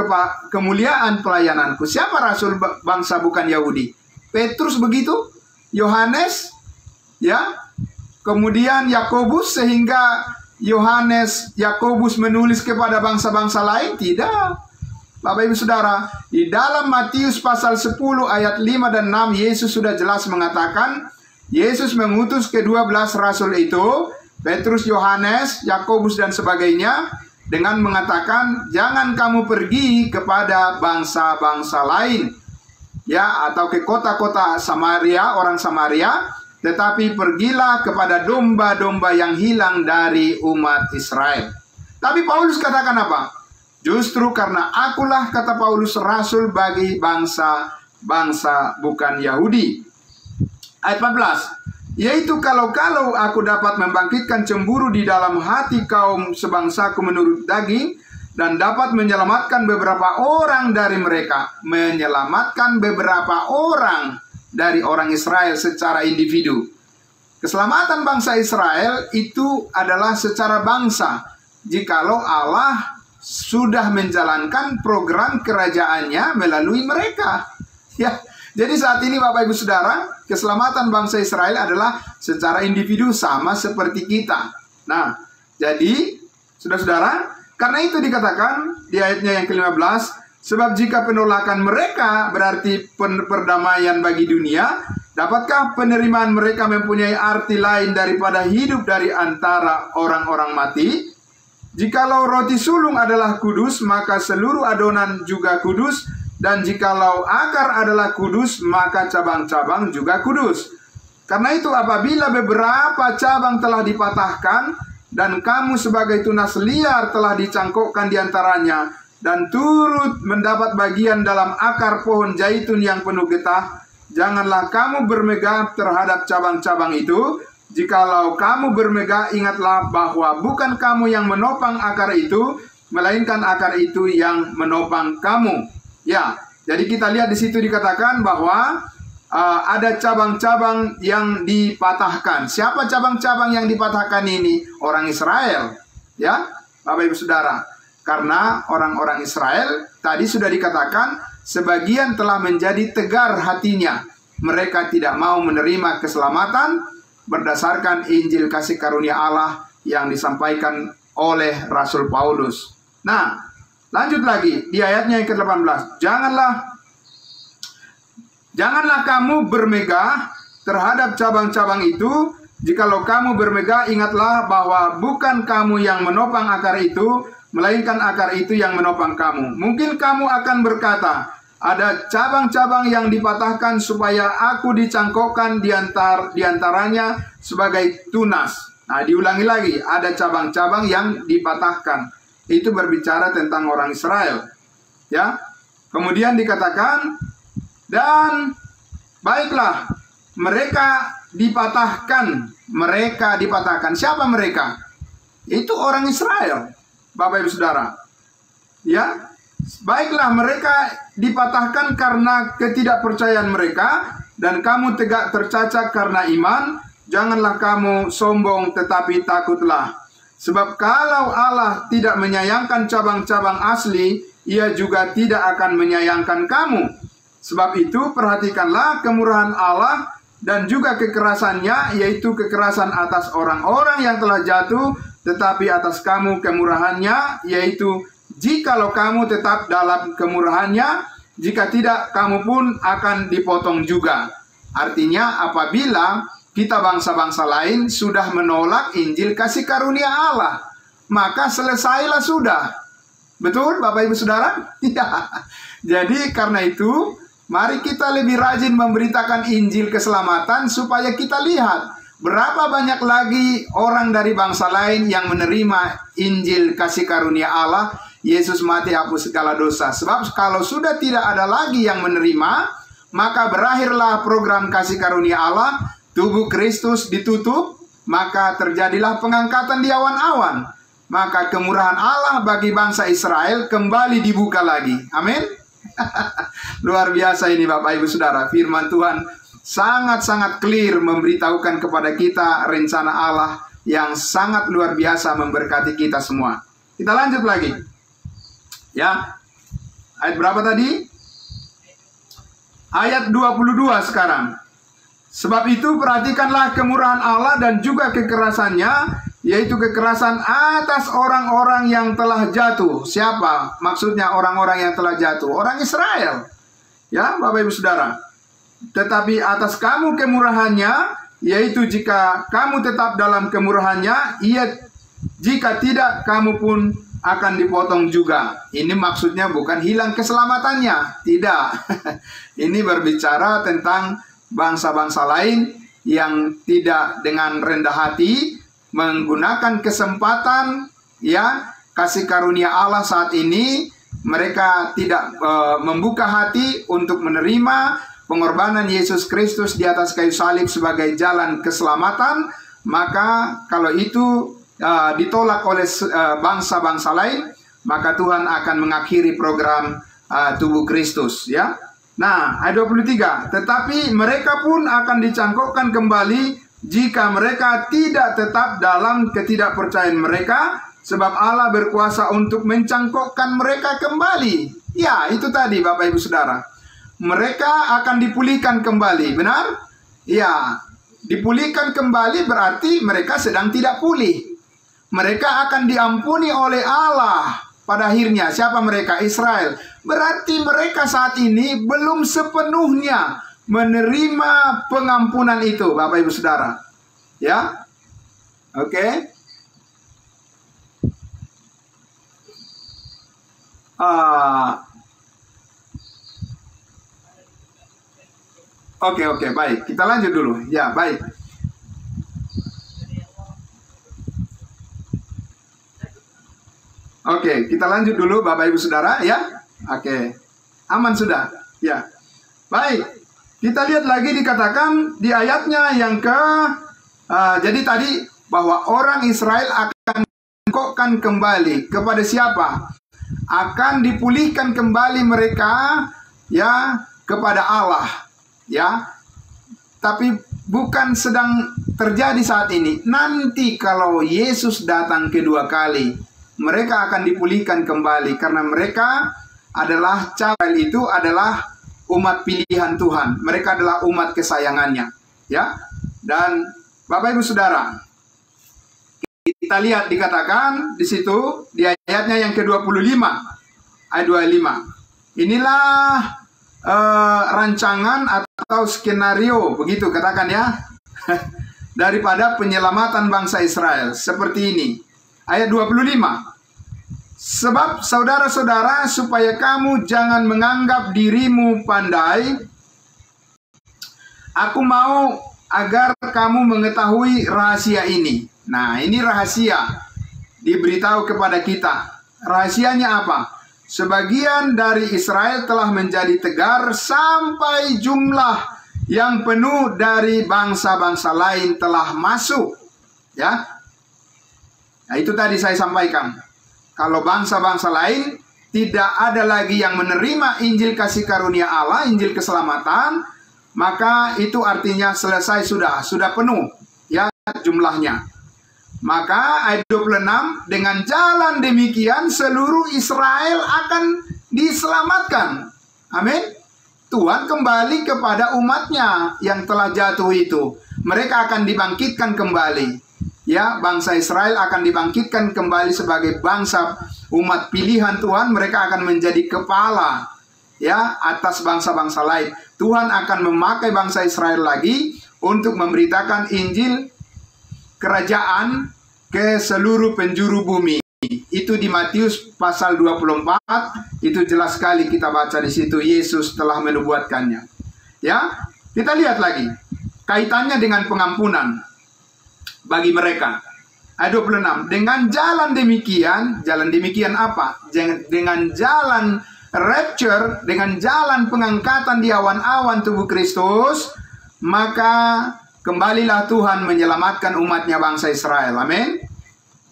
kemuliaan pelayananku. Siapa rasul bangsa bukan Yahudi? Petrus begitu, Yohanes, ya, kemudian Yakobus, sehingga Yakobus menulis kepada bangsa-bangsa lain? Tidak. Bapak Ibu Saudara, di dalam Matius pasal 10 ayat 5 dan 6, Yesus sudah jelas mengatakan, Yesus mengutus ke-12 rasul itu, Petrus, Yohanes, Yakobus dan sebagainya, dengan mengatakan, jangan kamu pergi kepada bangsa-bangsa lain. ya, atau ke kota-kota Samaria, orang Samaria, tetapi pergilah kepada domba-domba yang hilang dari umat Israel. Tapi Paulus katakan apa? Justru karena akulah, kata Paulus, rasul bagi bangsa bukan Yahudi. Ayat 14, yaitu kalau-kalau aku dapat membangkitkan cemburu di dalam hati kaum sebangsaku menurut daging, dan dapat menyelamatkan beberapa orang dari mereka. Menyelamatkan beberapa orang dari orang Israel secara individu. Keselamatan bangsa Israel itu adalah secara bangsa. Jikalau Allah sudah menjalankan program kerajaannya melalui mereka. Ya, jadi saat ini Bapak Ibu Saudara, keselamatan bangsa Israel adalah secara individu sama seperti kita. Nah, jadi saudara-saudara, karena itu dikatakan di ayatnya yang ke-15, sebab jika penolakan mereka berarti perdamaian bagi dunia, dapatkah penerimaan mereka mempunyai arti lain daripada hidup dari antara orang-orang mati? Jikalau roti sulung adalah kudus, maka seluruh adonan juga kudus. Dan jikalau akar adalah kudus, maka cabang-cabang juga kudus. Karena itu apabila beberapa cabang telah dipatahkan, dan kamu sebagai tunas liar telah dicangkokkan di antaranya, dan turut mendapat bagian dalam akar pohon zaitun yang penuh getah, janganlah kamu bermegah terhadap cabang-cabang itu. Jikalau kamu bermegah, ingatlah bahwa bukan kamu yang menopang akar itu, melainkan akar itu yang menopang kamu. Ya, jadi kita lihat di situ dikatakan bahwa ada cabang-cabang yang dipatahkan. Siapa cabang-cabang yang dipatahkan ini? Orang Israel. Ya, Bapak Ibu Saudara. Karena orang-orang Israel tadi sudah dikatakan sebagian telah menjadi tegar hatinya. Mereka tidak mau menerima keselamatan berdasarkan Injil kasih karunia Allah yang disampaikan oleh Rasul Paulus. Nah, lanjut lagi di ayatnya yang ke-18. Janganlah kamu bermegah terhadap cabang-cabang itu. Jikalau kamu bermegah, ingatlah bahwa bukan kamu yang menopang akar itu, melainkan akar itu yang menopang kamu. Mungkin kamu akan berkata, ada cabang-cabang yang dipatahkan supaya aku dicangkokkan di antaranya sebagai tunas. Nah, diulangi lagi, ada cabang-cabang yang dipatahkan. Itu berbicara tentang orang Israel. Ya. Kemudian dikatakan, dan baiklah, mereka dipatahkan. Mereka dipatahkan. Siapa mereka? Itu orang Israel, Bapak Ibu Saudara. Ya. Baiklah, mereka dipatahkan karena ketidakpercayaan mereka, dan kamu tegak tercacat karena iman. Janganlah kamu sombong, tetapi takutlah. Sebab kalau Allah tidak menyayangkan cabang-cabang asli, Ia juga tidak akan menyayangkan kamu. Sebab itu perhatikanlah kemurahan Allah dan juga kekerasannya, yaitu kekerasan atas orang-orang yang telah jatuh, tetapi atas kamu kemurahannya, yaitu jikalau kamu tetap dalam kemurahannya, jika tidak kamu pun akan dipotong juga. Artinya apabila kita bangsa-bangsa lain sudah menolak Injil kasih karunia Allah, maka selesailah sudah. Betul Bapak Ibu Saudara? Ya. Jadi karena itu, mari kita lebih rajin memberitakan Injil keselamatan supaya kita lihat berapa banyak lagi orang dari bangsa lain yang menerima Injil kasih karunia Allah. Yesus mati hapus segala dosa. Sebab kalau sudah tidak ada lagi yang menerima, maka berakhirlah program kasih karunia Allah. Tubuh Kristus ditutup, maka terjadilah pengangkatan di awan-awan. Maka kemurahan Allah bagi bangsa Israel kembali dibuka lagi. Amin. Luar biasa ini Bapak Ibu Saudara. Firman Tuhan sangat-sangat clear memberitahukan kepada kita rencana Allah yang sangat luar biasa memberkati kita semua. Kita lanjut lagi. Ya. Ayat berapa tadi? Ayat 22 sekarang. Sebab itu perhatikanlah kemurahan Allah dan juga kekerasannya, yaitu kekerasan atas orang-orang yang telah jatuh. Siapa? Maksudnya orang-orang yang telah jatuh. Orang Israel. Ya, Bapak Ibu Saudara. Tetapi atas kamu kemurahannya, yaitu jika kamu tetap dalam kemurahannya, jika tidak kamu pun akan dipotong juga. Ini maksudnya bukan hilang keselamatannya, tidak. Ini berbicara tentang bangsa-bangsa lain yang tidak dengan rendah hati menggunakan kesempatan ya kasih karunia Allah saat ini. Mereka tidak membuka hati untuk menerima pengorbanan Yesus Kristus di atas kayu salib sebagai jalan keselamatan. Maka kalau itu ditolak oleh bangsa-bangsa lain, maka Tuhan akan mengakhiri program tubuh Kristus ya. Nah, ayat 23, tetapi mereka pun akan dicangkokkan kembali jika mereka tidak tetap dalam ketidakpercayaan mereka, sebab Allah berkuasa untuk mencangkokkan mereka kembali. Ya, itu tadi Bapak Ibu Saudara. Mereka akan dipulihkan kembali, benar? Ya, dipulihkan kembali berarti mereka sedang tidak pulih. Mereka akan diampuni oleh Allah pada akhirnya. Siapa mereka? Israel. Berarti mereka saat ini belum sepenuhnya menerima pengampunan itu, Bapak Ibu Saudara. Ya. Oke. Oke, baik. Kita lanjut dulu. Ya, baik. Oke, kita lanjut dulu Bapak Ibu Saudara ya. Oke. Aman sudah? Ya. Baik. Kita lihat lagi dikatakan di ayatnya yang jadi tadi bahwa orang Israel akan dicangkokkan kembali kepada siapa? Akan dipulihkan kembali mereka ya kepada Allah ya. Tapi bukan sedang terjadi saat ini. Nanti kalau Yesus datang kedua kali, mereka akan dipulihkan kembali karena mereka adalah itu adalah umat pilihan Tuhan. Mereka adalah umat kesayangannya, ya. Dan Bapak Ibu Saudara, kita lihat dikatakan di situ di ayatnya yang ke-25, ayat 25. Inilah rancangan atau skenario, begitu katakan ya, daripada penyelamatan bangsa Israel. Seperti ini. Ayat 25. Sebab saudara-saudara, supaya kamu jangan menganggap dirimu pandai, aku mau agar kamu mengetahui rahasia ini. Nah, ini rahasia diberitahu kepada kita. Rahasianya apa? Sebagian dari Israel telah menjadi tegar sampai jumlah yang penuh dari bangsa-bangsa lain telah masuk. Ya. Nah, itu tadi saya sampaikan. Kalau bangsa-bangsa lain tidak ada lagi yang menerima Injil kasih karunia Allah, Injil keselamatan, maka itu artinya selesai sudah penuh ya jumlahnya. Maka ayat 26, dengan jalan demikian seluruh Israel akan diselamatkan. Amin. Tuhan kembali kepada umatnya yang telah jatuh itu. Mereka akan dibangkitkan kembali. Ya, bangsa Israel akan dibangkitkan kembali sebagai bangsa umat pilihan Tuhan. Mereka akan menjadi kepala ya atas bangsa-bangsa lain. Tuhan akan memakai bangsa Israel lagi untuk memberitakan Injil kerajaan ke seluruh penjuru bumi. Itu di Matius pasal 24, itu jelas sekali kita baca di situ Yesus telah menubuatkannya. Ya, kita lihat lagi kaitannya dengan pengampunan bagi mereka. Ayat 26, dengan jalan demikian apa? Dengan jalan rapture, dengan jalan pengangkatan di awan-awan tubuh Kristus, maka kembalilah Tuhan menyelamatkan umatnya bangsa Israel. Amin.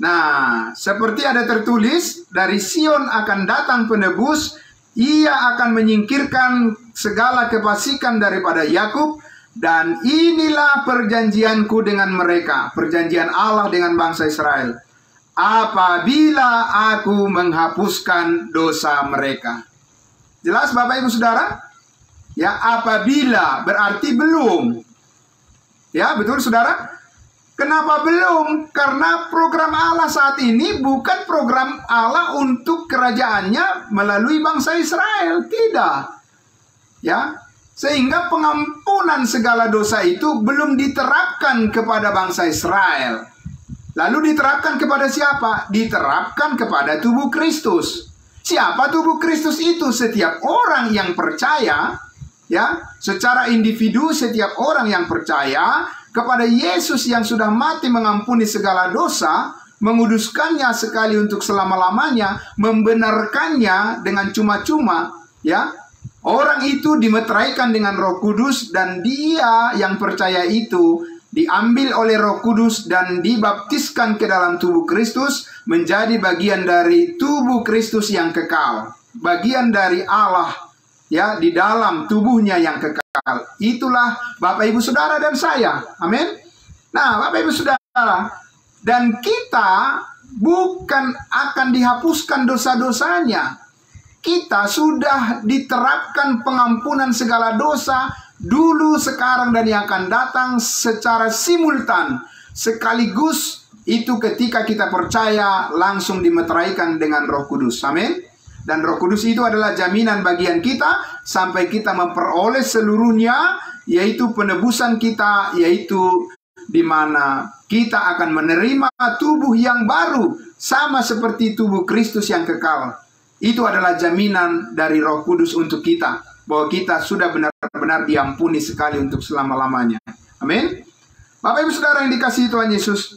Nah, seperti ada tertulis, dari Sion akan datang penebus, ia akan menyingkirkan segala kefasikan daripada Yakub. Dan inilah perjanjianku dengan mereka, perjanjian Allah dengan bangsa Israel, apabila aku menghapuskan dosa mereka. Jelas Bapak Ibu Saudara? Ya, apabila berarti belum. Ya, betul Saudara? Kenapa belum? Karena program Allah saat ini bukan program Allah untuk kerajaannya melalui bangsa Israel. Tidak. Ya, sehingga pengampunan segala dosa itu belum diterapkan kepada bangsa Israel. Lalu diterapkan kepada siapa? Diterapkan kepada tubuh Kristus. Siapa tubuh Kristus itu? Setiap orang yang percaya, ya, secara individu setiap orang yang percaya kepada Yesus yang sudah mati mengampuni segala dosa, menguduskannya sekali untuk selama-lamanya, membenarkannya dengan cuma-cuma, ya. Orang itu dimeteraikan dengan Roh Kudus, dan dia yang percaya itu diambil oleh Roh Kudus dan dibaptiskan ke dalam tubuh Kristus, menjadi bagian dari tubuh Kristus yang kekal, bagian dari Allah, ya, di dalam tubuhnya yang kekal. Itulah Bapak Ibu Saudara dan saya. Amin. Nah, Bapak Ibu Saudara, dan kita bukan akan dihapuskan dosa-dosanya. Kita sudah diterapkan pengampunan segala dosa dulu, sekarang, dan yang akan datang secara simultan. Sekaligus itu ketika kita percaya langsung dimeteraikan dengan Roh Kudus. Amin. Dan Roh Kudus itu adalah jaminan bagian kita sampai kita memperoleh seluruhnya, yaitu penebusan kita, yaitu di mana kita akan menerima tubuh yang baru sama seperti tubuh Kristus yang kekal. Itu adalah jaminan dari Roh Kudus untuk kita, bahwa kita sudah benar-benar diampuni sekali untuk selama-lamanya. Amin. Bapak Ibu Saudara yang dikasihi Tuhan Yesus,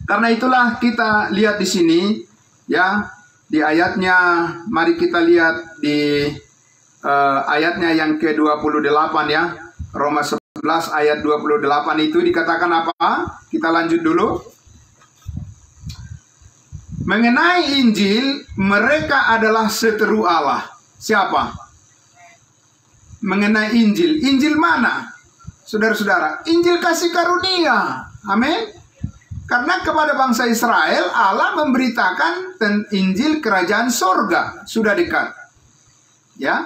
karena itulah kita lihat di sini, ya, di ayatnya, mari kita lihat di ayatnya yang ke-28, ya. Roma 11 ayat 28 itu dikatakan apa? Kita lanjut dulu. Mengenai Injil, mereka adalah seteru Allah. Siapa? Mengenai Injil. Injil mana? Saudara-saudara, Injil kasih karunia. Amin. Karena kepada bangsa Israel, Allah memberitakan Injil kerajaan sorga. Sudah dekat. Ya.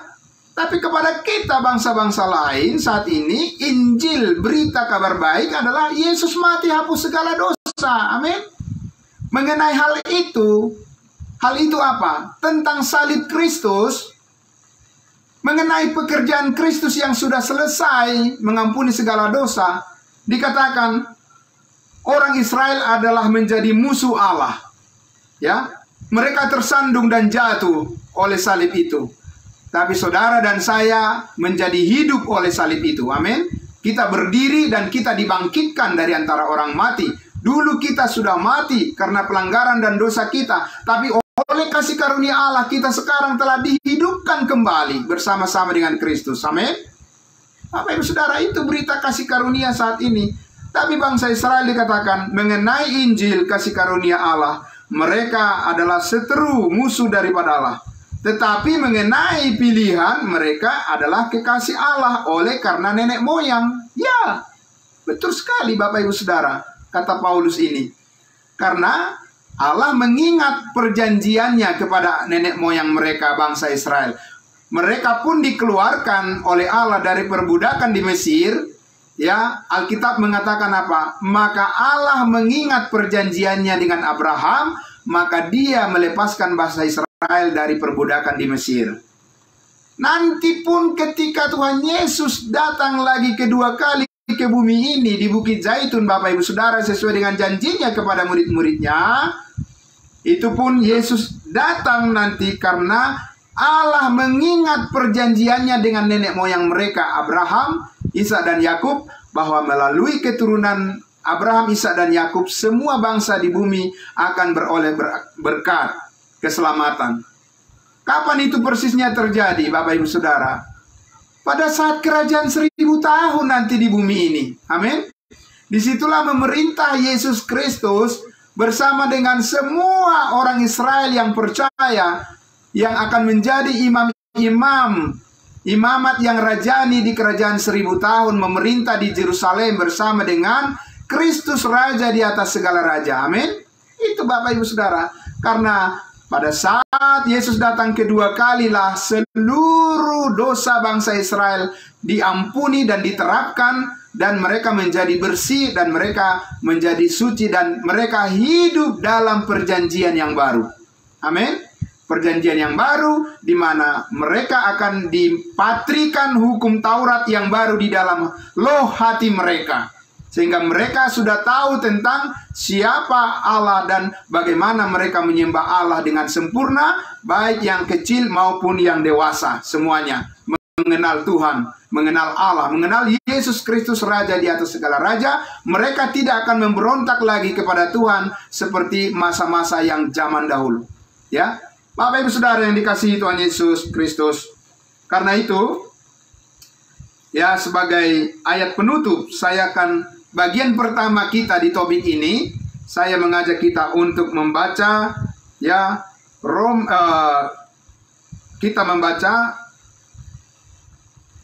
Tapi kepada kita bangsa-bangsa lain saat ini, Injil, berita kabar baik adalah Yesus mati hapus segala dosa. Amin. Mengenai hal itu apa? Tentang salib Kristus, mengenai pekerjaan Kristus yang sudah selesai mengampuni segala dosa, dikatakan orang Israel adalah menjadi musuh Allah. Ya, mereka tersandung dan jatuh oleh salib itu. Tapi saudara dan saya menjadi hidup oleh salib itu. Amin. Kita berdiri dan kita dibangkitkan dari antara orang mati. Dulu kita sudah mati karena pelanggaran dan dosa kita. Tapi oleh kasih karunia Allah, kita sekarang telah dihidupkan kembali bersama-sama dengan Kristus. Amin. Bapak Ibu Saudara, itu berita kasih karunia saat ini. Tapi bangsa Israel dikatakan mengenai Injil kasih karunia Allah, mereka adalah seteru, musuh daripada Allah. Tetapi mengenai pilihan, mereka adalah kekasih Allah oleh karena nenek moyang. Ya, betul sekali Bapak Ibu Saudara, kata Paulus ini. Karena Allah mengingat perjanjiannya kepada nenek moyang mereka, bangsa Israel. Mereka pun dikeluarkan oleh Allah dari perbudakan di Mesir. Ya, Alkitab mengatakan apa? Maka Allah mengingat perjanjiannya dengan Abraham, maka dia melepaskan bangsa Israel dari perbudakan di Mesir. Nanti pun ketika Tuhan Yesus datang lagi kedua kali ke bumi ini di Bukit Zaitun, Bapak Ibu Saudara, sesuai dengan janjinya kepada murid-muridnya, itu pun Yesus datang nanti karena Allah mengingat perjanjiannya dengan nenek moyang mereka, Abraham, Ishak dan Yakub, bahwa melalui keturunan Abraham, Ishak dan Yakub, semua bangsa di bumi akan beroleh berkat keselamatan. Kapan itu persisnya terjadi, Bapak Ibu Saudara? Pada saat kerajaan 1000 tahun nanti di bumi ini. Amin. Disitulah memerintah Yesus Kristus bersama dengan semua orang Israel yang percaya, yang akan menjadi imamat yang rajani di kerajaan 1000 tahun, memerintah di Yerusalem bersama dengan Kristus Raja di atas segala raja. Amin. Itu Bapak Ibu Saudara. Karena pada saat Yesus datang kedua kalilah seluruh dosa bangsa Israel diampuni dan diterapkan, dan mereka menjadi bersih, dan mereka menjadi suci, dan mereka hidup dalam perjanjian yang baru. Amin. Perjanjian yang baru di mana mereka akan dipatrikan hukum Taurat yang baru di dalam loh hati mereka. Sehingga mereka sudah tahu tentang siapa Allah dan bagaimana mereka menyembah Allah dengan sempurna, baik yang kecil maupun yang dewasa, semuanya mengenal Tuhan, mengenal Allah, mengenal Yesus Kristus Raja di atas segala raja. Mereka tidak akan memberontak lagi kepada Tuhan seperti masa-masa yang zaman dahulu. Ya, Bapak Ibu Saudara yang dikasihi Tuhan Yesus Kristus. Karena itu, ya, sebagai ayat penutup, saya akan bagian pertama kita di topik ini, saya mengajak kita untuk membaca, ya, kita membaca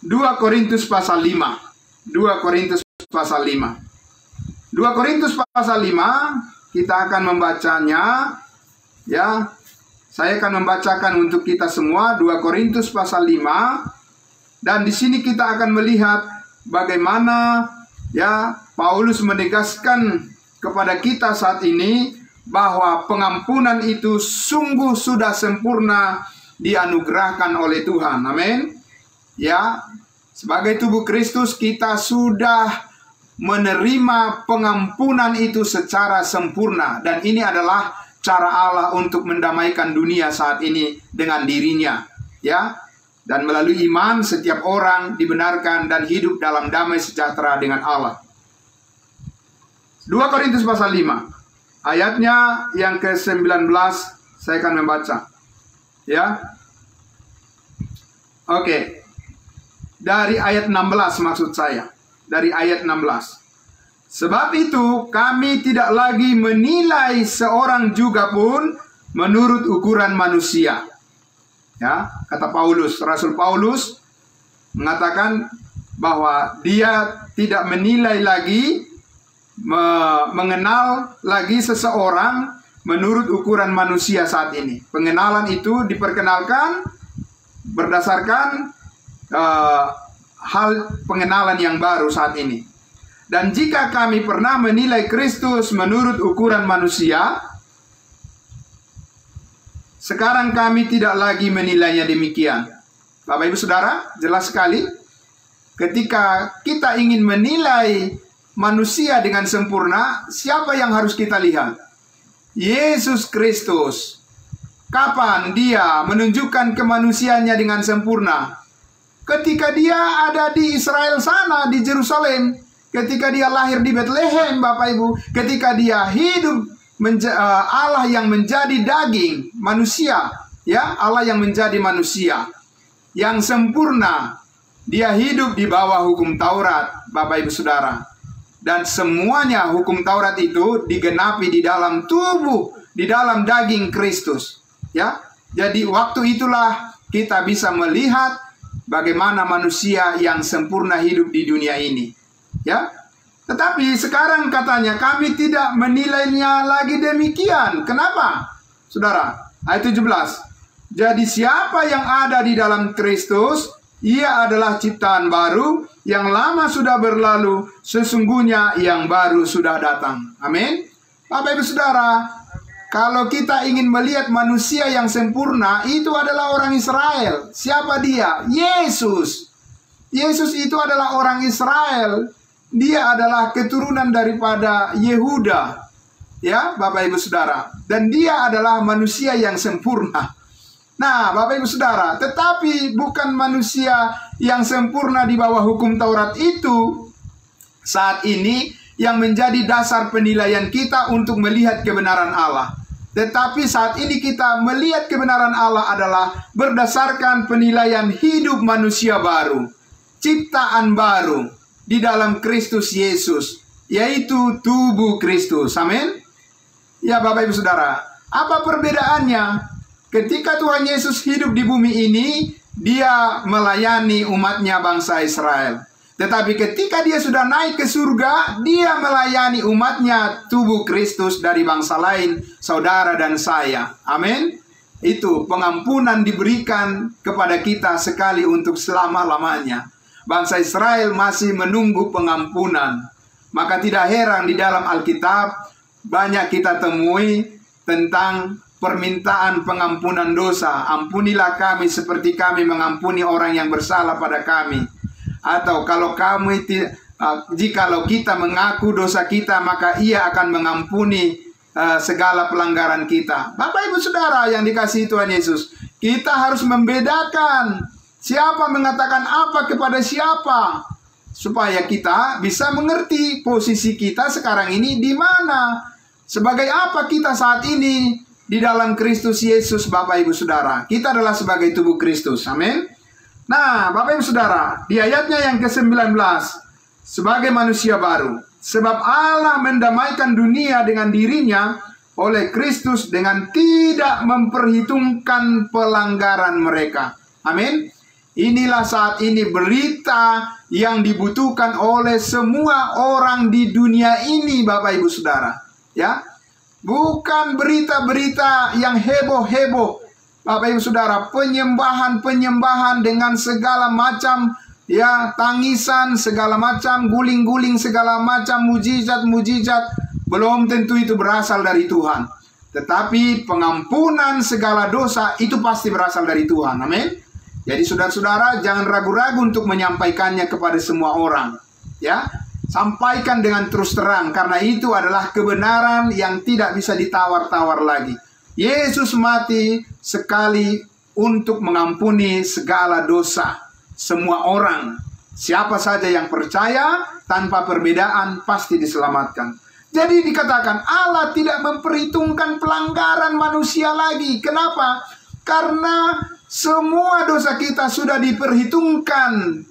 2 Korintus pasal 5. 2 Korintus pasal 5. 2 Korintus pasal 5, kita akan membacanya, ya. Saya akan membacakan untuk kita semua 2 Korintus pasal 5, dan di sini kita akan melihat bagaimana, ya, Paulus menegaskan kepada kita saat ini bahwa pengampunan itu sungguh sudah sempurna dianugerahkan oleh Tuhan. Amin. Ya, sebagai tubuh Kristus kita sudah menerima pengampunan itu secara sempurna, dan ini adalah cara Allah untuk mendamaikan dunia saat ini dengan dirinya, ya. Dan melalui iman setiap orang dibenarkan dan hidup dalam damai sejahtera dengan Allah. 2 Korintus pasal 5, ayatnya yang ke-19, saya akan membaca. Ya. Oke. Dari ayat 16 maksud saya. Dari ayat 16. Sebab itu kami tidak lagi menilai seorang juga pun menurut ukuran manusia. Ya, kata Paulus, Rasul Paulus mengatakan bahwa dia tidak menilai lagi, mengenal lagi seseorang menurut ukuran manusia saat ini. Pengenalan itu diperkenalkan berdasarkan hal pengenalan yang baru saat ini. Dan jika kami pernah menilai Kristus menurut ukuran manusia, sekarang kami tidak lagi menilainya demikian. Bapak Ibu Saudara, jelas sekali, ketika kita ingin menilai manusia dengan sempurna, siapa yang harus kita lihat? Yesus Kristus. Kapan dia menunjukkan kemanusiaannya dengan sempurna? Ketika dia ada di Israel sana, di Yerusalem. Ketika dia lahir di Bethlehem, Bapak Ibu. Ketika dia hidup, Allah yang menjadi daging, manusia. Ya, Allah yang menjadi manusia. Yang sempurna. Dia hidup di bawah hukum Taurat, Bapak Ibu Saudara. Dan semuanya hukum Taurat itu digenapi di dalam tubuh, di dalam daging Kristus. Ya, jadi waktu itulah kita bisa melihat bagaimana manusia yang sempurna hidup di dunia ini. Ya, tetapi sekarang katanya kami tidak menilainya lagi demikian. Kenapa? Saudara, ayat 17. Jadi siapa yang ada di dalam Kristus, ia adalah ciptaan baru, yang lama sudah berlalu, sesungguhnya yang baru sudah datang. Amin. Bapak Ibu Saudara, kalau kita ingin melihat manusia yang sempurna, itu adalah orang Israel. Siapa dia? Yesus. Yesus itu adalah orang Israel. Dia adalah keturunan daripada Yehuda. Ya, Bapak Ibu Saudara. Dan dia adalah manusia yang sempurna. Nah, Bapak Ibu Saudara, tetapi bukan manusia yang sempurna di bawah hukum Taurat itu saat ini yang menjadi dasar penilaian kita untuk melihat kebenaran Allah. Tetapi saat ini kita melihat kebenaran Allah adalah berdasarkan penilaian hidup manusia baru, ciptaan baru di dalam Kristus Yesus, yaitu tubuh Kristus. Amin. Ya, Bapak Ibu Saudara, apa perbedaannya? Ketika Tuhan Yesus hidup di bumi ini, dia melayani umatnya bangsa Israel. Tetapi ketika dia sudah naik ke surga, dia melayani umatnya tubuh Kristus dari bangsa lain, saudara dan saya. Amin. Itu pengampunan diberikan kepada kita sekali untuk selama-lamanya. Bangsa Israel masih menunggu pengampunan. Maka tidak heran di dalam Alkitab banyak kita temui tentang permintaan pengampunan dosa. Ampunilah kami seperti kami mengampuni orang yang bersalah pada kami. Atau kalau Jikalau kita mengaku dosa kita, maka Ia akan mengampuni segala pelanggaran kita. Bapak Ibu Saudara yang dikasihi Tuhan Yesus, kita harus membedakan siapa mengatakan apa kepada siapa, supaya kita bisa mengerti posisi kita sekarang ini di mana. Sebagai apa kita saat ini di dalam Kristus Yesus, Bapak Ibu Saudara. Kita adalah sebagai tubuh Kristus. Amin. Nah, Bapak Ibu Saudara, di ayatnya yang ke-19, sebagai manusia baru. Sebab Allah mendamaikan dunia dengan dirinya oleh Kristus dengan tidak memperhitungkan pelanggaran mereka. Amin. Inilah saat ini berita yang dibutuhkan oleh semua orang di dunia ini, Bapak Ibu Saudara. Ya, bukan berita-berita yang heboh-heboh, Bapak Ibu Saudara, penyembahan-penyembahan dengan segala macam tangisan, segala macam guling-guling, segala macam mujizat-mujizat. Belum tentu itu berasal dari Tuhan, tetapi pengampunan segala dosa itu pasti berasal dari Tuhan. Amin. Jadi saudara-saudara, jangan ragu-ragu untuk menyampaikannya kepada semua orang. Ya, sampaikan dengan terus terang, karena itu adalah kebenaran yang tidak bisa ditawar-tawar lagi. Yesus mati sekali untuk mengampuni segala dosa semua orang. Siapa saja yang percaya tanpa perbedaan pasti diselamatkan. Jadi dikatakan Allah tidak memperhitungkan pelanggaran manusia lagi. Kenapa? Karena semua dosa kita sudah diperhitungkan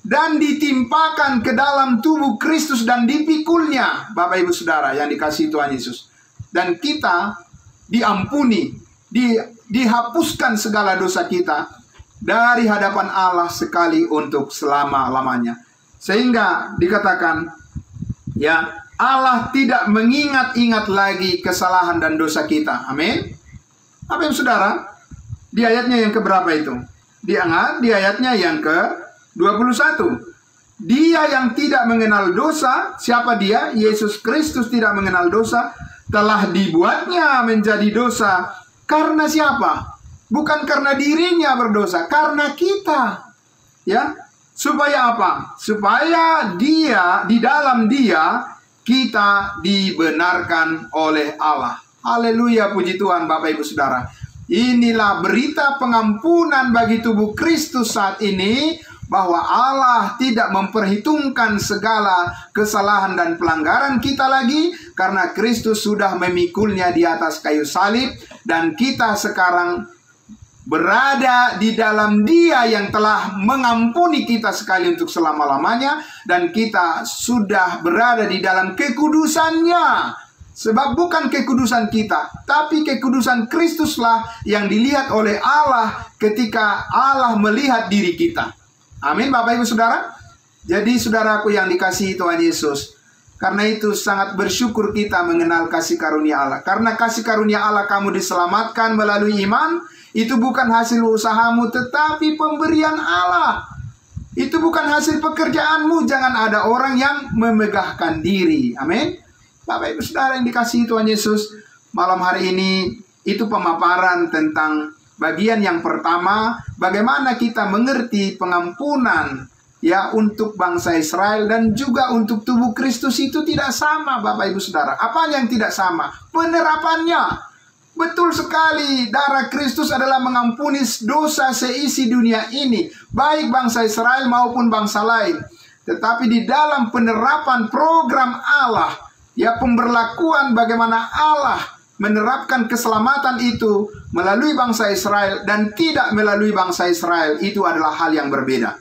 dan ditimpakan ke dalam tubuh Kristus dan dipikulnya, Bapak Ibu Saudara yang dikasihi Tuhan Yesus. Dan kita diampuni, dihapuskan segala dosa kita dari hadapan Allah sekali untuk selama-lamanya. Sehingga dikatakan, ya, Allah tidak mengingat-ingat lagi kesalahan dan dosa kita. Amin. Bapak Ibu Saudara, di ayatnya yang keberapa itu? Di ayatnya yang ke-21. Dia yang tidak mengenal dosa, siapa dia? Yesus Kristus tidak mengenal dosa, telah dibuatnya menjadi dosa. Karena siapa? Bukan karena dirinya berdosa, karena kita. Ya, supaya apa? Supaya dia, di dalam dia, kita dibenarkan oleh Allah. Haleluya, puji Tuhan, Bapak Ibu Saudara. Inilah berita pengampunan bagi tubuh Kristus saat ini, bahwa Allah tidak memperhitungkan segala kesalahan dan pelanggaran kita lagi, karena Kristus sudah memikulnya di atas kayu salib, dan kita sekarang berada di dalam Dia yang telah mengampuni kita sekali untuk selama-lamanya, dan kita sudah berada di dalam kekudusannya. Sebab bukan kekudusan kita, tapi kekudusan Kristuslah yang dilihat oleh Allah ketika Allah melihat diri kita. Amin, Bapak Ibu Saudara. Jadi saudaraku yang dikasihi Tuhan Yesus, karena itu sangat bersyukur kita mengenal kasih karunia Allah. Karena kasih karunia Allah kamu diselamatkan melalui iman. Itu bukan hasil usahamu, tetapi pemberian Allah. Itu bukan hasil pekerjaanmu. Jangan ada orang yang memegahkan diri. Amin. Bapak Ibu Saudara yang dikasihi Tuhan Yesus, malam hari ini itu pemaparan tentang bagian yang pertama, bagaimana kita mengerti pengampunan ya untuk bangsa Israel dan juga untuk tubuh Kristus itu tidak sama, Bapak Ibu Saudara. Apa yang tidak sama? Penerapannya. Betul sekali, darah Kristus adalah mengampuni dosa seisi dunia ini, baik bangsa Israel maupun bangsa lain. Tetapi di dalam penerapan program Allah, ya, pemberlakuan bagaimana Allah menerapkan keselamatan itu melalui bangsa Israel dan tidak melalui bangsa Israel, itu adalah hal yang berbeda.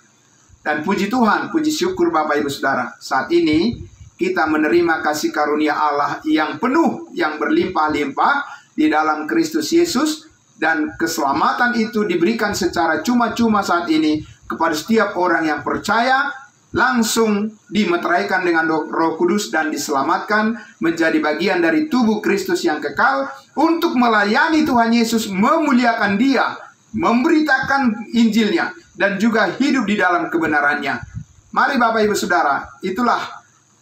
Dan puji Tuhan, puji syukur Bapak Ibu Saudara, saat ini kita menerima kasih karunia Allah yang penuh, yang berlimpah-limpah di dalam Kristus Yesus, dan keselamatan itu diberikan secara cuma-cuma saat ini kepada setiap orang yang percaya, langsung dimeteraikan dengan Roh Kudus dan diselamatkan menjadi bagian dari tubuh Kristus yang kekal untuk melayani Tuhan Yesus, memuliakan Dia, memberitakan Injilnya, dan juga hidup di dalam kebenarannya. Mari Bapak Ibu Saudara, itulah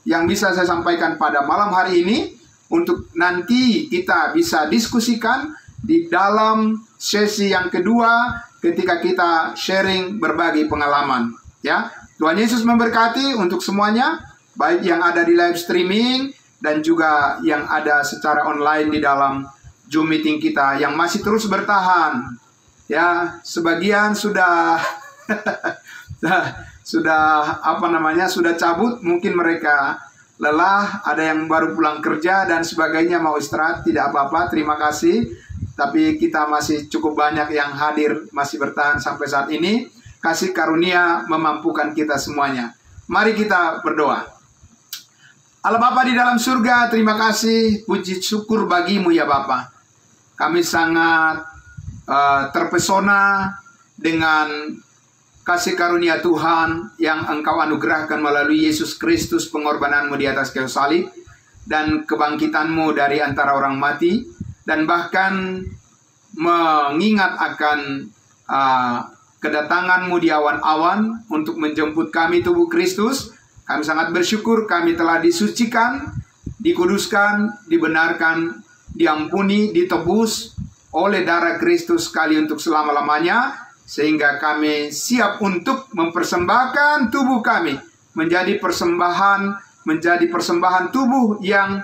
yang bisa saya sampaikan pada malam hari ini, untuk nanti kita bisa diskusikan di dalam sesi yang kedua ketika kita sharing berbagi pengalaman. Ya, Tuhan Yesus memberkati untuk semuanya. baik yang ada di live streaming dan juga yang ada secara online di dalam Zoom meeting kita yang masih terus bertahan. Ya, sebagian sudah sudah cabut, mungkin mereka lelah, ada yang baru pulang kerja dan sebagainya, mau istirahat, tidak apa-apa, terima kasih. Tapi kita masih cukup banyak yang hadir, masih bertahan sampai saat ini. Kasih karunia memampukan kita semuanya. Mari kita berdoa. Allah Bapa di dalam surga, terima kasih, puji syukur bagimu ya Bapa. Kami sangat terpesona dengan kasih karunia Tuhan yang Engkau anugerahkan melalui Yesus Kristus, pengorbananmu di atas kayu salib, dan kebangkitanmu dari antara orang mati, dan bahkan mengingat akan kedatanganmu di awan-awan untuk menjemput kami tubuh Kristus. Kami sangat bersyukur kami telah disucikan, dikuduskan, dibenarkan, diampuni, ditebus oleh darah Kristus sekali untuk selama-lamanya, sehingga kami siap untuk mempersembahkan tubuh kami menjadi persembahan tubuh yang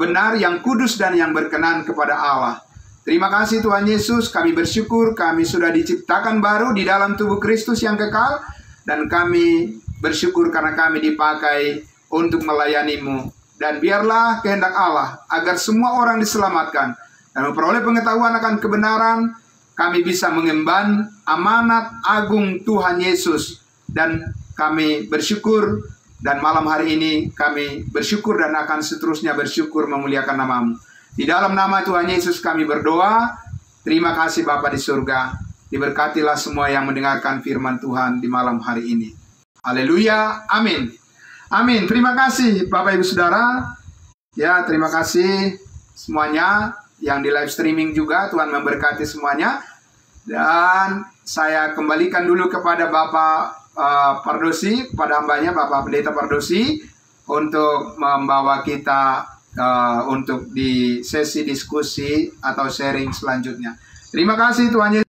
benar, yang kudus dan yang berkenan kepada Allah. Terima kasih Tuhan Yesus, kami bersyukur kami sudah diciptakan baru di dalam tubuh Kristus yang kekal, dan kami bersyukur karena kami dipakai untuk melayani-Mu. Dan biarlah kehendak Allah agar semua orang diselamatkan dan memperoleh pengetahuan akan kebenaran. Kami bisa mengemban amanat agung Tuhan Yesus, dan kami bersyukur, dan malam hari ini kami bersyukur dan akan seterusnya bersyukur memuliakan nama-Mu. Di dalam nama Tuhan Yesus kami berdoa. Terima kasih Bapa di surga. Diberkatilah semua yang mendengarkan firman Tuhan di malam hari ini. Haleluya, amin. Amin. Terima kasih Bapak Ibu Saudara. Ya, terima kasih semuanya yang di live streaming juga. Tuhan memberkati semuanya. Dan saya kembalikan dulu kepada Bapak Pardosi, pada hambanya Bapak Pendeta Pardosi, untuk membawa kita untuk di sesi diskusi atau sharing selanjutnya. Terima kasih Tuhan Yesus.